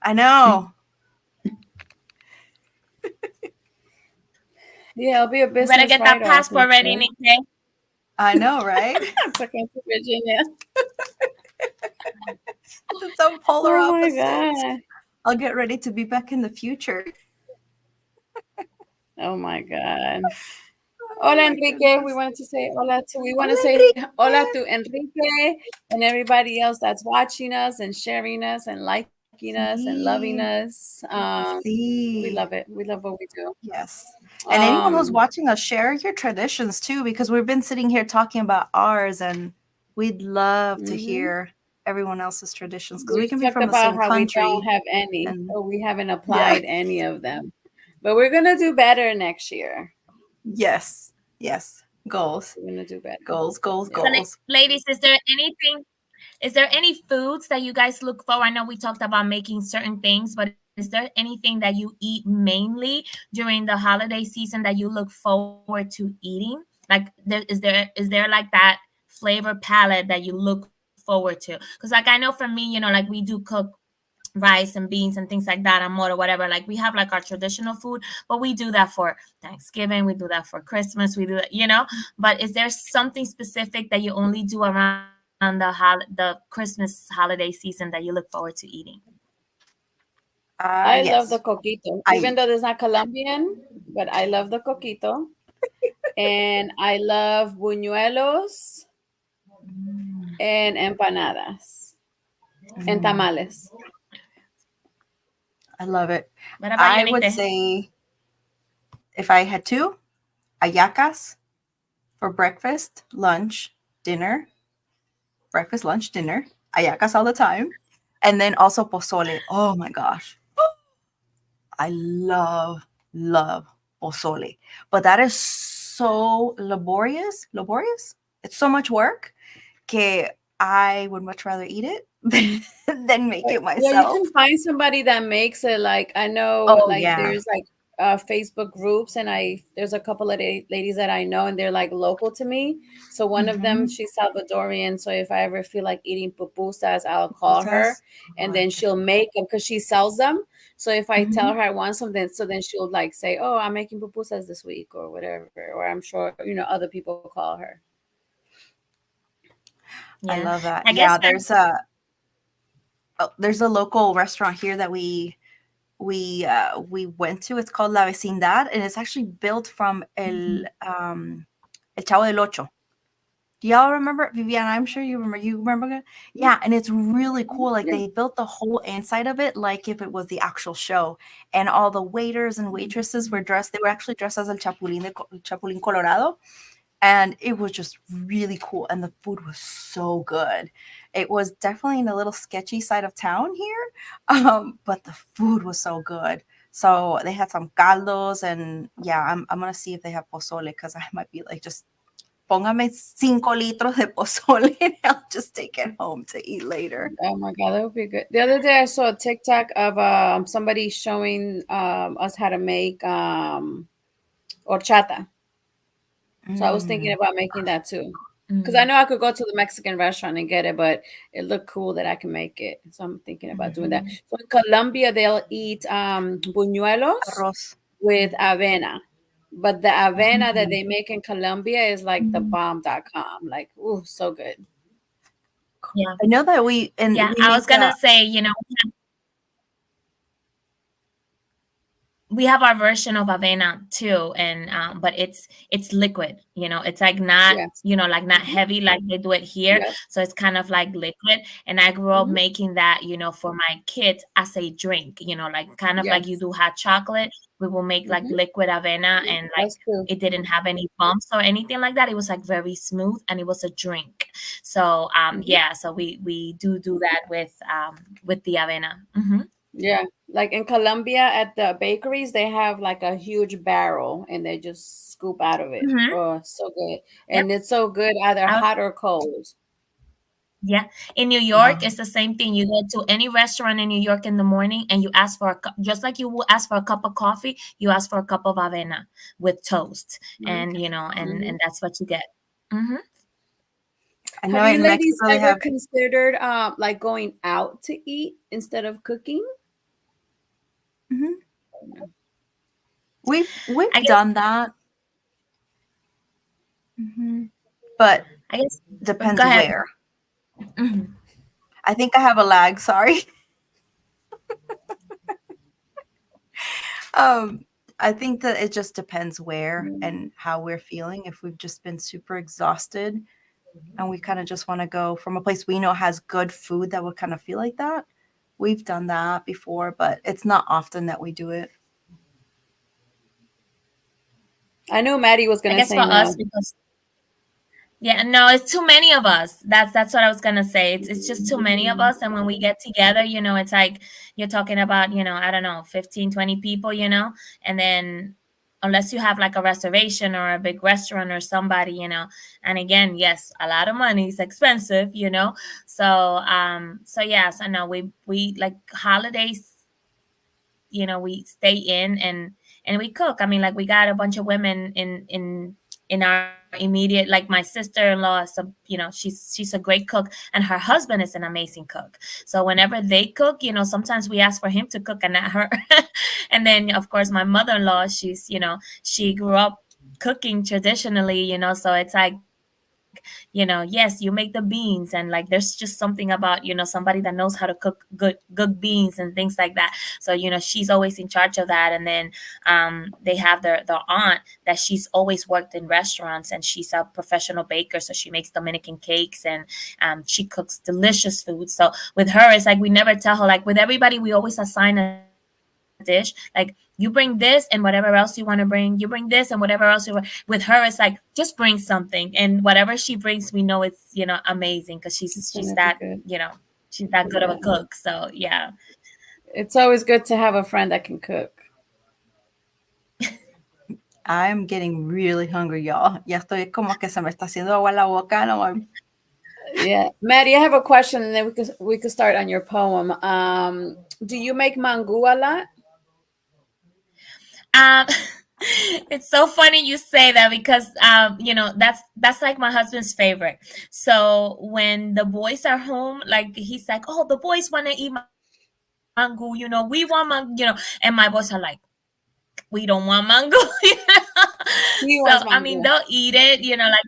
I know. Yeah, it'll be a You better business get that write-off. passport ready, Nick. Nick. I know, right? To come to Virginia. It's some polar Oh my opposites. God. I'll get ready to be back in the future. Oh my God. Oh Hola, my Enrique. We goodness. wanted to say hola to, we want to Hola, say hola Enrique. to Enrique and everybody else that's watching us and sharing us and liking us and loving Sí, us. We sí. love it. We love what we do. Yes. And anyone who's Um, watching us, share your traditions too, because we've been sitting here talking about ours and we'd love to mhm. hear everyone else's traditions because we We've can be talked from the about same how we don't country. have any, And or we haven't yeah, applied any of them. But we're gonna do better next year. yes, yes. Goals, We're gonna do better. goals, goals, Yeah. So, goals. ladies, is there any foods that you guys look for? I know we talked about making certain things, but is there anything that you eat mainly during the holiday season that you look forward to eating? Like, is there like that flavor palette that you look forward to? Because, like, I know for me, like we do cook rice and beans and things like that and more or whatever. Like we have like our traditional food, but we do that for Thanksgiving, we do that for Christmas, we do that. But is there something specific that you only do around the Christmas holiday season that you look forward to eating? I love the Yes. coquito, I even though it's not Colombian, but I love the coquito. And I love buñuelos and empanadas and tamales. I love it. What about you, I would Nite? say if I had two, ayacas for breakfast, lunch, dinner. Breakfast, lunch, dinner. Ayacas all the time. And then also pozole. Oh my gosh. I love pozole. But that is so laborious. Laborious? It's so much work que I would much rather eat it than make it Yeah, you myself. can find somebody that makes it. Like I know, Oh like yeah. there's like Facebook groups, and there's a couple of ladies that I know, and they're like local to me. So one of them, Mhm. she's Salvadorian. So if I ever feel like eating pupusas, I'll call her, Pupusas. and Oh, then she'll make them because she sells them. So if I tell Mhm. her I want something, so then she'll like say, "Oh, I'm making pupusas this week," or whatever. Or I'm sure other people call her. I Yeah, love that. I guess Yeah, there's a local restaurant here that we we went to. It's called La Vecindad, and it's actually built from El Chavo del Ocho. Do y'all remember, Viviana? I'm sure you remember. You remember it? Yeah, and it's really cool. Like, Yeah. they built the whole inside of it like if it was the actual show, and all the waiters and waitresses were dressed. They were actually dressed as Chapulín Colorado, and it was just really cool. And the food was so good. It was definitely in a little sketchy side of town here, but the food was so good. So they had some caldos, and yeah, I'm gonna see if they have pozole, because I might be like, just póngame 5 litros de pozole and I'll just take it home to eat later. Oh my God, that would be good. The other day I saw a TikTok of somebody showing us how to make horchata. So I was thinking about making that too. Because I know I could go to the Mexican restaurant and get it, but it looked cool that I can make it. So I'm thinking about doing that. So in Colombia, they'll eat buñuelos Arroz. with avena. But the avena that they make in Colombia is like the bomb.com. Like, ooh, so good. Yeah. I know that we I was gonna say, you know, we have our version of avena too, and but it's liquid, you know. It's like not, Yes. you know, like not heavy like they do it here. Yes. So it's kind of like liquid, and I grew up making that, you know, for my kids as a drink, you know, like kind of like you Yes. do hot chocolate. We will make like liquid avena, and like That's true. it didn't have any bumps or anything like that. It was like very smooth, and it was a drink. So yeah, so we do that with the avena. Yeah, like in Colombia at the bakeries, they have like a huge barrel and they just scoop out of it. Mhm. Oh, so good. Yep. And it's so good either I- hot or cold. Yeah. In New York, it's the same thing. You go to any restaurant in New York in the morning and you ask for just like you will ask for a cup of coffee, you ask for a cup of avena with toast. And, you know, and that's what you get. Mm-hmm. I know Have you in ladies Mexico they ever have considered like going out to eat instead of cooking? we've I guess- done that. But I guess depends go ahead. where. Mhm. I think I have a lag, sorry. I think that it just depends where and how we're feeling. If we've just been super exhausted and we kind of just want to go from a place we know has good food that would kind of feel like that, we've done that before, but it's not often that we do it. I knew Maddie was I gonna guess say for no. us, because no, it's too many of us. That's what I was gonna say. It's just too many of us, and when we get together, you know, it's like you're talking about, you know, I don't know, 15, 20 people, you know, and then unless you have like a reservation or a big restaurant or somebody, you know, and again, yes, a lot of money is expensive, you know. So yes, I know we like holidays, you know, we stay in and we cook. I mean, like we got a bunch of women in our immediate, like my sister-in-law, so you know, she's a great cook, and her husband is an amazing cook. So whenever they cook, you know, sometimes we ask for him to cook and not her. And then of course my mother-in-law, she's, you know, she grew up cooking traditionally, you know, so it's like, you know, yes, you make the beans, and like there's just something about, you know, somebody that knows how to cook good beans and things like that. So, you know, she's always in charge of that. And then they have their aunt that she's always worked in restaurants, and she's a professional baker, so she makes Dominican cakes, and she cooks delicious food. So with her, it's like we never tell her, like with everybody we always assign a dish, like you bring this and whatever else you want to bring, you bring this and whatever else you want. With her, it's like just bring something, and whatever she brings, we know it's, you know, amazing, because she's that good. you know, she's that good of a cook. So yeah, It's always good to have a friend that can cook. I'm getting really hungry, y'all. Ya estoy como que se me está haciendo agua la boca. No, Yeah, Maddie, I have a question, and then we could start on your poem. Do you make mango a lot? it's so funny you say that, because you know, that's like my husband's favorite. So when the boys are home, like he's like, oh, the boys want to eat mango, you know, we want mango, you know, and my boys are like, we don't want mango. You know? He So wants I mean, mango. they'll eat it, you know, like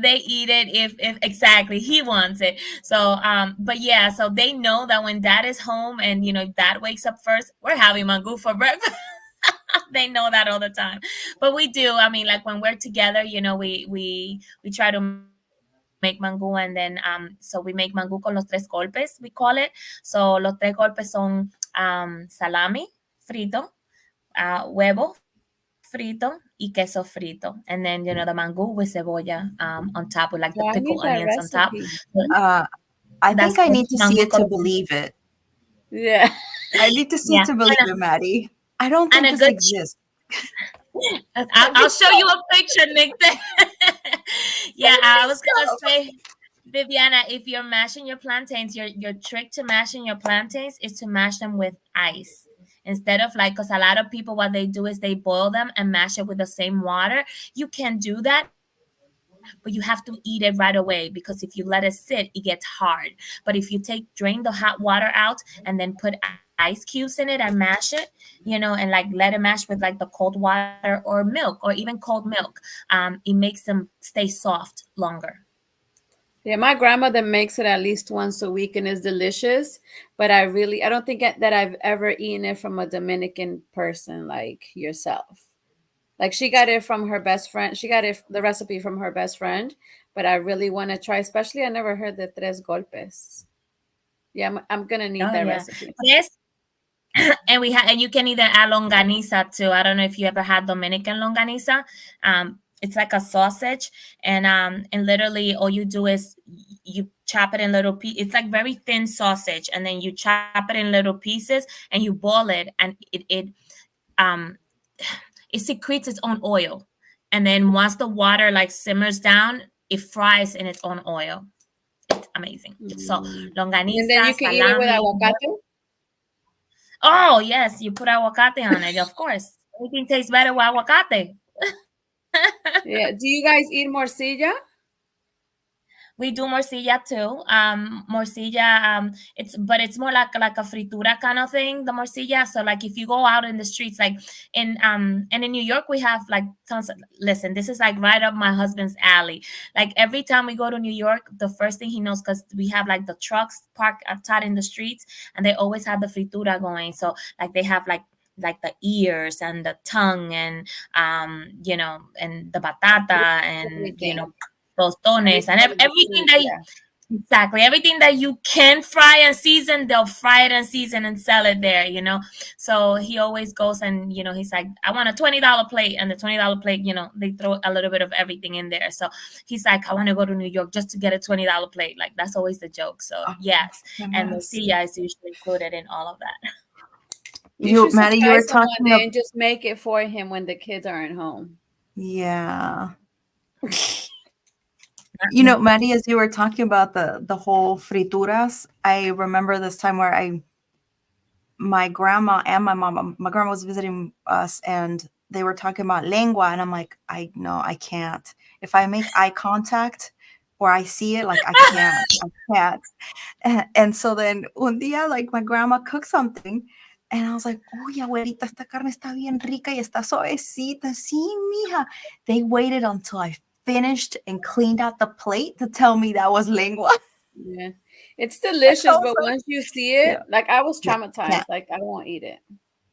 they eat it if exactly he wants it. So but yeah, so they know that when dad is home and dad wakes up first, we're having mango for breakfast. They know that all the time. But we do, I mean, like when we're together, we try to make mango, and then so we make mango con los tres golpes, we call it. So los tres golpes son salami frito, huevo frito, y queso frito, and then the mango with cebolla on top, with like the Oh, pickled I need onions that on top. recipe. Uh, I That's think I need to mango see it con to los, believe it. Yeah. I need to see yeah, it to believe it, Maddie. I don't and think a this good exists. I'll show you a picture, Nick. Yeah, I was gonna So, say, Viviana, if you're mashing your plantains, your trick to mashing your plantains is to mash them with ice. Instead of like, because a lot of people, what they do is they boil them and mash it with the same water. You can do that, but you have to eat it right away, because if you let it sit, it gets hard. But if you drain the hot water out and then put ice cubes in it and mash it, and like let it mash with like the cold water or milk, or even cold milk, it makes them stay soft longer. Yeah, my grandmother makes it at least once a week and it's delicious. But I don't think that I've ever eaten it from a Dominican person like yourself. Like she got it from her best friend. She got the recipe from her best friend. But I really want to try, especially I never heard the tres golpes. Yeah, I'm gonna need Oh that yeah. recipe. Yes. And you can either add longaniza too. I don't know if you ever had Dominican longaniza. It's like a sausage, and literally all you do is you chop it in little pieces. It's like very thin sausage, and then you chop it in little pieces and you boil it, and um it secretes its own oil, and then once the water like simmers down, it fries in its own oil. It's amazing. So Mm. And then longaniza, you can eat it with salami. aguacate. Oh, yes, you put aguacate on it, of course. Everything tastes better with aguacate. Yeah. Do you guys eat morcilla? We do morcilla too. Morcilla, it's more like a fritura kind of thing, the morcilla. So like if you go out in the streets, like and in New York we have like tons of, listen, this is like right up my husband's alley. Like every time we go to New York, the first thing he knows, because we have like the trucks parked outside in the streets, and they always have the fritura going. So like they have like the ears and the tongue, and and the batata, and Everything. tostones, and everything that Yeah. exactly everything that you can fry and season, they'll fry it and season and sell it there. So he always goes, and he's like, I want a $20 plate, and the $20 plate, they throw a little bit of everything in there. So he's like, I want to go to New York just to get a $20 plate. Like that's always the joke. So oh, yes, and goodness. morcilla is usually included in all of that. You should Maddie, you were surprise him one talking day about, and just make it for him when the kids aren't home. yeah. Mm-hmm. Maddie, as you were talking about the whole frituras, I remember this time where my grandma and my grandma was visiting us, and they were talking about lengua, and I'm like, I can't. If I make eye contact or I see it, like I can't. And so then un día, like my grandma cooked something, and I was like, "Uy, abuelita, esta carne está bien rica y está suavecita." Sí, mija. They waited until I finished and cleaned out the plate to tell me that was lengua. Yeah. It's I delicious, was but like, once you see it, yeah, like I was yeah, traumatized. can't. Like I won't eat it.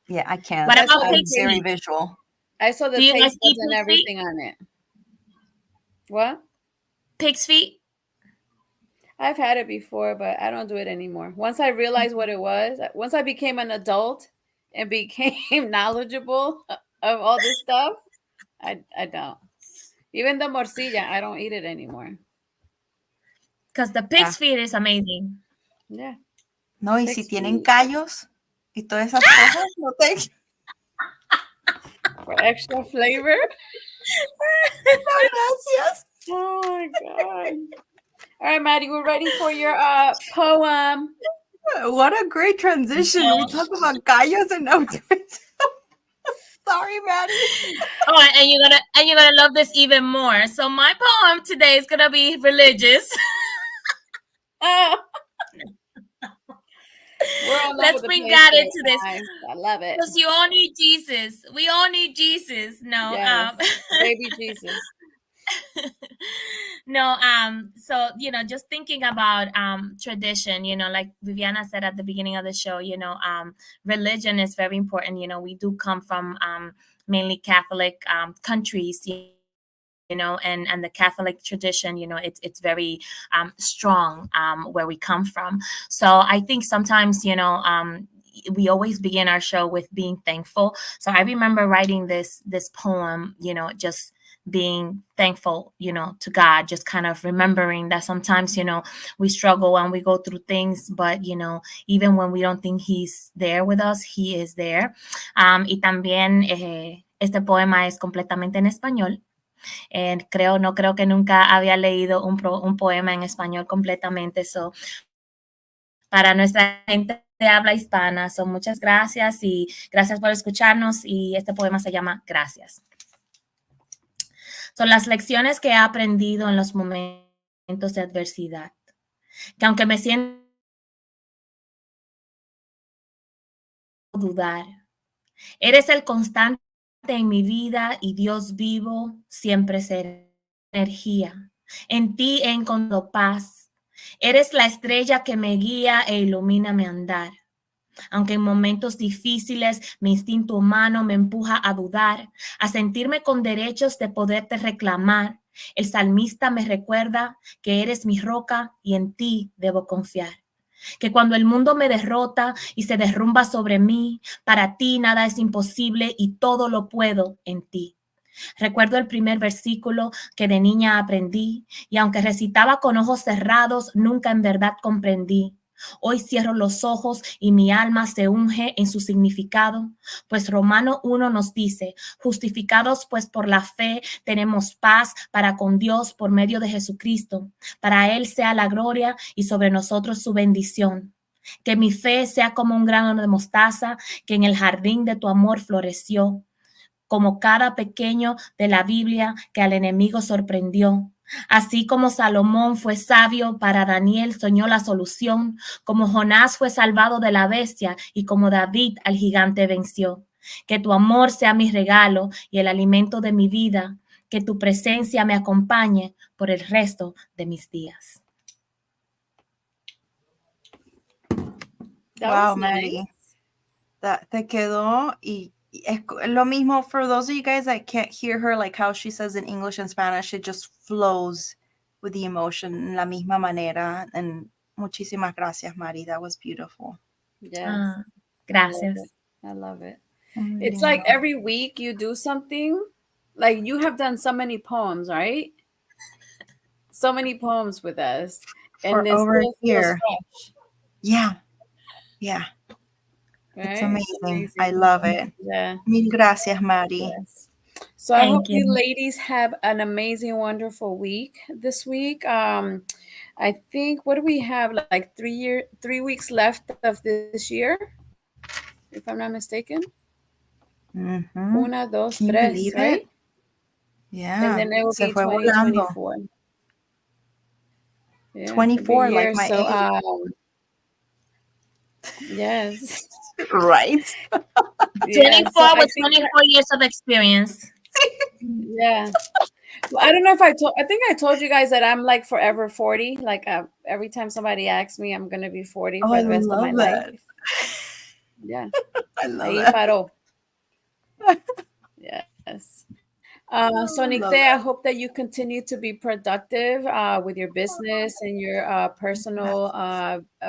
Yeah, I can't. What I saw about the I'm pig's very feet? visual. I saw the Do you guys taste buds eat and pig's feet? everything on it. What? Pig's feet? I've had it before, but I don't do it anymore. Once I realized what it was, once I became an adult and became knowledgeable of all this stuff, I don't. Even the morcilla, I don't eat it anymore. Because the Yeah. pig's feet is amazing. Yeah. No, y si Pig's tienen feet callos y todas esas cosas, no te. for extra flavor. No, gracias. Oh my god. All right, Maddie, we're ready for your poem. What a great transition. We talk about gallos and now sorry, Maddie. Oh, and you're gonna love this even more. So my poem today is gonna be religious. Oh. We're all Let's over the bring place God here, into this, guys. I love it. because you all need Jesus. We all need Jesus. No, Yes. Baby Jesus. So, just thinking about tradition, like Viviana said at the beginning of the show, religion is very important. We do come from mainly Catholic countries, and the Catholic tradition, it's very strong where we come from. So I think sometimes, we always begin our show with being thankful. So I remember writing this poem, just being thankful, to God, just kind of remembering that sometimes, we struggle and we go through things, but, even when we don't think He's there with us, He is there. Y también este poema es completamente en español. No creo que nunca había leído un poema en español completamente. So, para nuestra gente de habla hispana, muchas gracias y gracias por escucharnos. Y este poema se llama Gracias. Son las lecciones que he aprendido en los momentos de adversidad, que aunque me siento dudar, eres el constante en mi vida y Dios vivo siempre será energía. En ti he encontrado paz. Eres la estrella que me guía e ilumina mi andar. Aunque en momentos difíciles mi instinto humano me empuja a dudar, a sentirme con derechos de poderte reclamar, el salmista me recuerda que eres mi roca y en ti debo confiar. Que cuando el mundo me derrota y se derrumba sobre mí, para ti nada es imposible y todo lo puedo en ti. Recuerdo el primer versículo que de niña aprendí y aunque recitaba con ojos cerrados, nunca en verdad comprendí. Hoy cierro los ojos y mi alma se unge en su significado, pues Romano 1 nos dice, justificados pues por la fe tenemos paz para con Dios por medio de Jesucristo. Para Él sea la gloria y sobre nosotros su bendición. Que mi fe sea como un grano de mostaza que en el jardín de tu amor floreció, como cada pequeño de la Biblia que al enemigo sorprendió. Así como Salomón fue sabio, para Daniel soñó la solución, como Jonás fue salvado de la bestia y como David al gigante venció. Que tu amor sea mi regalo y el alimento de mi vida, que tu presencia me acompañe por el resto de mis días. Wow, Maddie. Te quedó y es lo mismo for those of you guys that can't hear her, like how she says in English and Spanish, it just flows with the emotion, la misma manera. And muchísimas gracias, Mari. That was beautiful. Yes. Gracias. I love it. It's like every week you do something. Like you have done so many poems, right? So many poems with us. For and over a year. Fresh. Yeah. Yeah. Right? It's amazing. I love it. Yeah. Mil gracias, Mari. Yes. So I hope you ladies have an amazing, wonderful week this week. I think, what do we have? Like 3 weeks left of this year, if I'm not mistaken. Mm-hmm. Una, dos, Can you tres, believe right? it? Yeah. And then it will Se be fue 2024. Yeah, 24, like my so, age. Yes. Right? 24 with 24 years of experience. Yeah. Well, I don't know if I think I told you guys that I'm like forever 40. Like every time somebody asks me, I'm going to be 40 for the rest of my life. Yeah. I love that. Paró. Yes. So Nicte, I hope that you continue to be productive with your business and your personal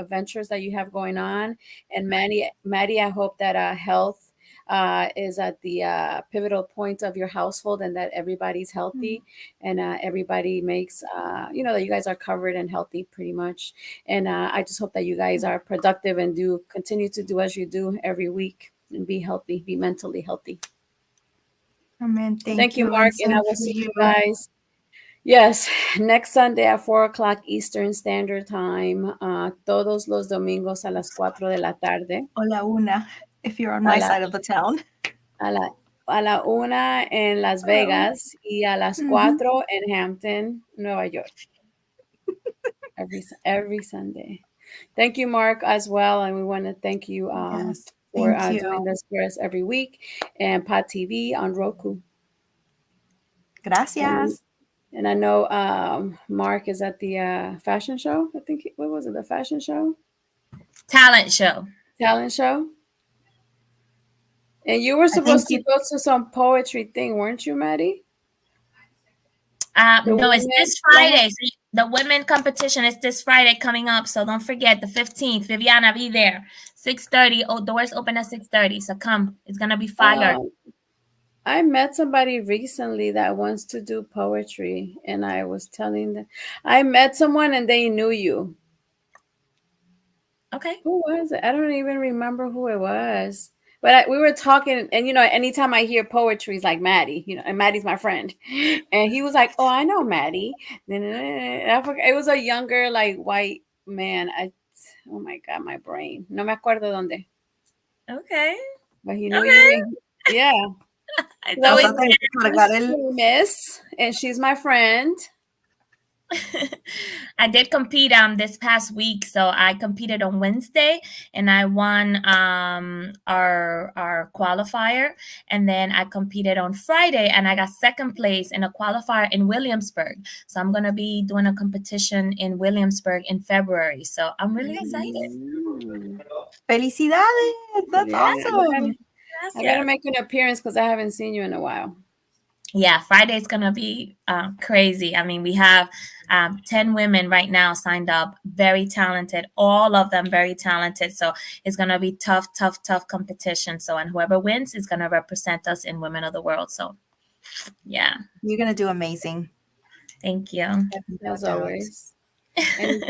ventures that you have going on. And Maddie, I hope that health is at the pivotal point of your household and that everybody's healthy and everybody makes, that you guys are covered and healthy pretty much. And I just hope that you guys are productive and continue to do as you do every week and be healthy, be mentally healthy. Amen. Thank you, Mark, and I will see you guys. Yes, next Sunday at 4:00 Eastern Standard Time. Todos los domingos a las 4 de la tarde. O la una, if you're on my side of the town. A la 1 en Las Vegas y a las 4 en Hampton, Nueva York. Every Sunday. Thank you, Mark, as well, and we want to thank you. For doing this for us every week, and Pod TV on Roku. Gracias. And I know Mark is at the fashion show. I think, what was it, the fashion show? Talent show. Talent show? And you were I think supposed to go to some poetry thing, weren't you, Maddie? The No, it's women, this Friday. So the women competition is this Friday coming up. So don't forget the 15th. Viviana, be there. 6:30. Oh, doors open at 6:30. So come. It's gonna be fire. I met somebody recently that wants to do poetry, and I was telling them I met someone and they knew you. Okay. Who was it? I don't even remember who it was. But we were talking, and anytime I hear poetry, it's like Maddie, and Maddie's my friend, and he was like, "Oh, I know Maddie." And I forgot, it was a younger, like, white man. Oh my God, my brain. No me acuerdo dónde. Okay. But he knew Okay. you. Yeah. It's always famous, and she's my friend. I did compete this past week. So I competed on Wednesday and I won our qualifier. And then I competed on Friday and I got second place in a qualifier in Williamsburg. So I'm gonna be doing a competition in Williamsburg in February. So I'm really excited. Felicidades! That's awesome. I gotta make an appearance because I haven't seen you in a while. Yeah, Friday's gonna be crazy. I mean, we have 10 women right now signed up, very talented, all of them very talented. So it's gonna be tough competition. So, and whoever wins is gonna represent us in Women of the World. So, yeah, you're gonna do amazing. Thank you. As always. And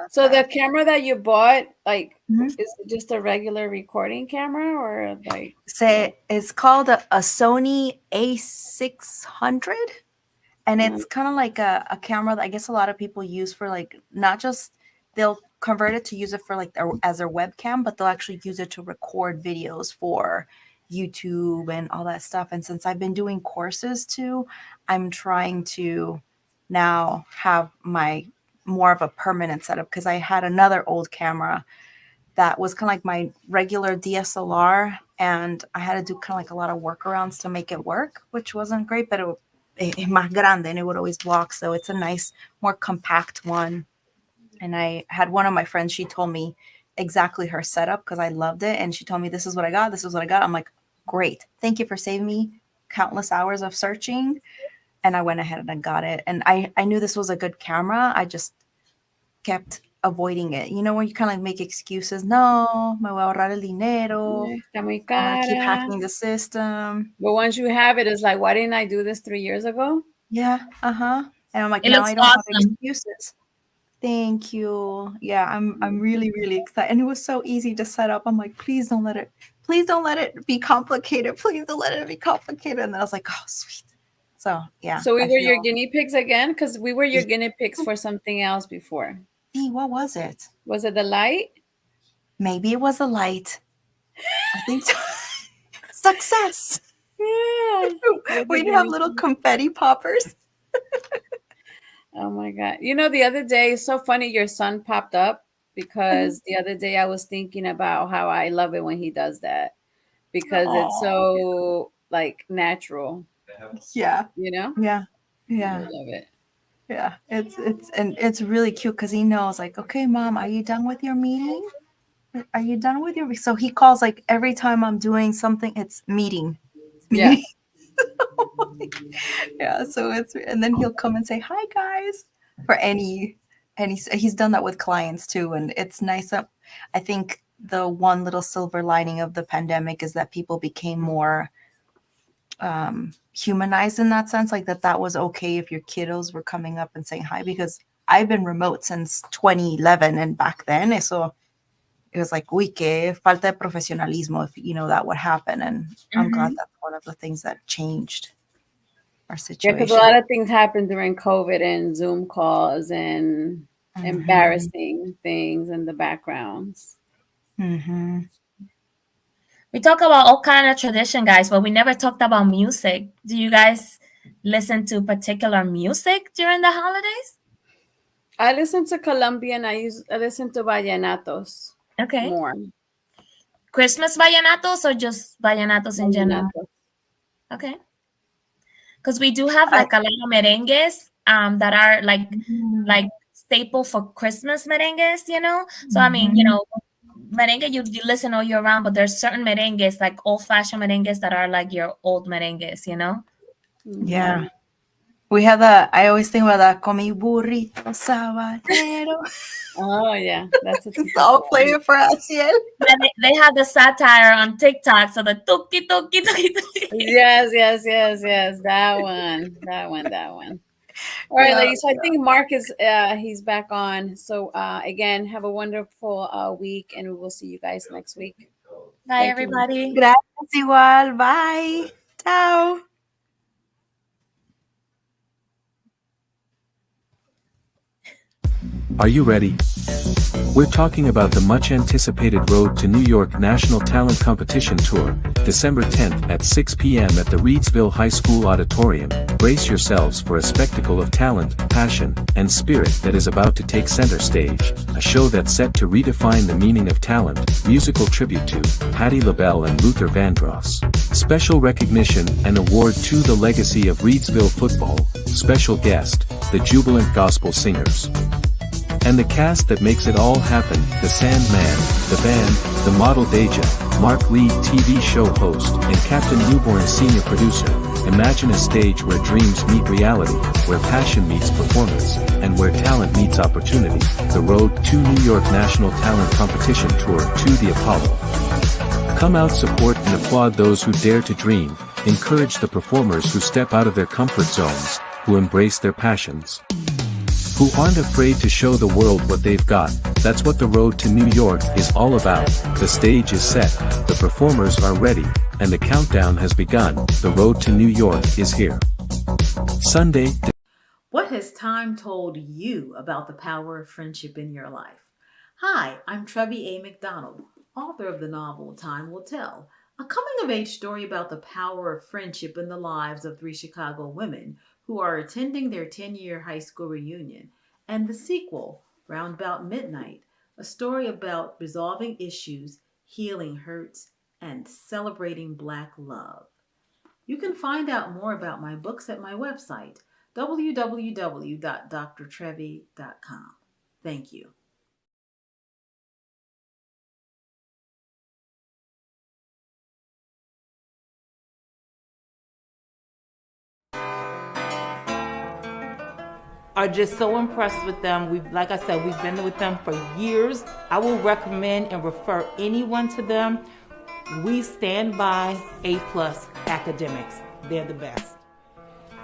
so the camera that you bought, like, is it just a regular recording camera or like? It's called a Sony A600, and it's kind of like a camera that I guess a lot of people use for, like, not just they'll convert it to use it for like as their webcam, but they'll actually use it to record videos for YouTube and all that stuff. And since I've been doing courses too, I'm trying to now have more of a permanent setup, because I had another old camera that was kind of like my regular DSLR, and I had to do kind of like a lot of workarounds to make it work, which wasn't great, but it más grande, and it would always block. So it's a nice, more compact one. And I had one of my friends, she told me exactly her setup because I loved it. And she told me, this is what I got. This is what I got. I'm like, great. Thank you for saving me countless hours of searching. And I went ahead and I got it. And I knew this was a good camera. I just kept avoiding it. You know, when you kind of like make excuses. No, me voy a ahorrar el dinero. Está muy I keep cara. hacking the system. But once you have it, it's like, why didn't I do this 3 years ago? Yeah. And I'm like, it now looks I don't awesome. have excuses. Thank you. Yeah, I'm really, really excited. And it was so easy to set up. I'm like, please don't let it be complicated. Please don't let it be complicated. And then I was like, oh, sweet. So yeah. So we were your guinea pigs again? Because we were your guinea pigs for something else before. What was it? Was it the light? Maybe it was a light. I think so. Success. Yeah. We'd have little confetti poppers. Oh my God. You know, the other day, it's so funny your son popped up, because the other day I was thinking about how I love it when he does that, because it's so like natural. Yeah. You know? Yeah. I love it. Yeah. It's really cute because he knows, like, okay, Mom, are you done with your meeting? Are you done with your? So he calls, like, every time I'm doing something, it's meeting. Yeah. Yeah. So and then he'll come and say, hi guys, for any, he's done that with clients too. And it's nice that I think the one little silver lining of the pandemic is that people became more humanized in that sense, like that was okay if your kiddos were coming up and saying hi, because I've been remote since 2011, and back then it was like, uy, que falta de profesionalismo if that would happen. And I'm glad that's one of the things that changed our situation. Yeah, because a lot of things happened during COVID and Zoom calls and embarrassing things in the backgrounds. We talk about all kind of tradition, guys, but we never talked about music. Do you guys listen to particular music during the holidays? I listen to Colombian. I listen to vallenatos. Okay. More. Christmas vallenatos or just vallenatos in general? Okay. Because we do have like a lot of merengues that are like staple for Christmas merengues, you know? So I mean, you know, merengue you listen all year round, but there's certain merengues, like old-fashioned merengues that are like your old merengues, you know? Yeah. We have I always think about that, con mi burrito sabanero. Oh, yeah. That's a It's all playing for us, yeah. And they have the satire on TikTok, so the tuki tuki tuki tuki. Yes. That one. All right, Yeah, ladies. So I think Mark is he's back on. So again, have a wonderful week, and we will see you guys next week. Bye, Thank you. everybody. Gracias igual. Bye. Ciao. Are you ready? We're talking about the much-anticipated Road to New York National Talent Competition Tour, December 10th at 6 p.m. at the Reedsville High School Auditorium. Brace yourselves for a spectacle of talent, passion, and spirit that is about to take center stage. A show that's set to redefine the meaning of talent, musical tribute to Patti LaBelle and Luther Vandross. Special recognition and award to the legacy of Reedsville football. Special guest, the Jubilant Gospel Singers. And the cast that makes it all happen, the Sandman, the band, the model Deja, Mark Lee TV show host, and Captain Newborn senior producer. Imagine a stage where dreams meet reality, where passion meets performance, and where talent meets opportunity. The Road to New York National Talent Competition Tour to the Apollo. Come out, support and applaud those who dare to dream, encourage the performers who step out of their comfort zones, who embrace their passions, who aren't afraid to show the world what they've got. That's what the Road to New York is all about. The stage is set, the performers are ready, and the countdown has begun. The Road to New York is here. Sunday. What has time told you about the power of friendship in your life? Hi, I'm Trevi A. McDonald, author of the novel Time Will Tell, a coming-of-age story about the power of friendship in the lives of 3 Chicago women who are attending their 10-year high school reunion, and the sequel, Roundabout Midnight, a story about resolving issues, healing hurts, and celebrating Black love. You can find out more about my books at my website, www.drtrevi.com. Thank you. Are just so impressed with them. Like I said, we've been with them for years. I will recommend and refer anyone to them. We stand by A+ academics. They're the best.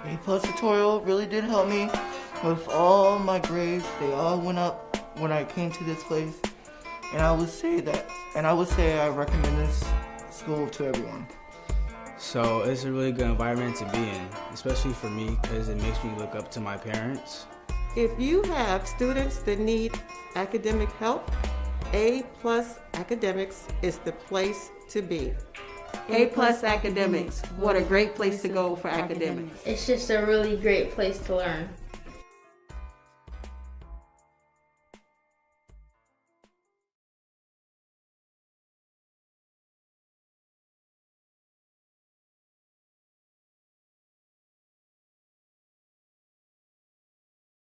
A+ tutorial really did help me with all my grades. They all went up when I came to this place. And I would say I recommend this school to everyone. So it's a really good environment to be in, especially for me because it makes me look up to my parents. If you have students that need academic help, A+ Academics is the place to be. A+ Academics, what a great place to go for academics. It's just a really great place to learn.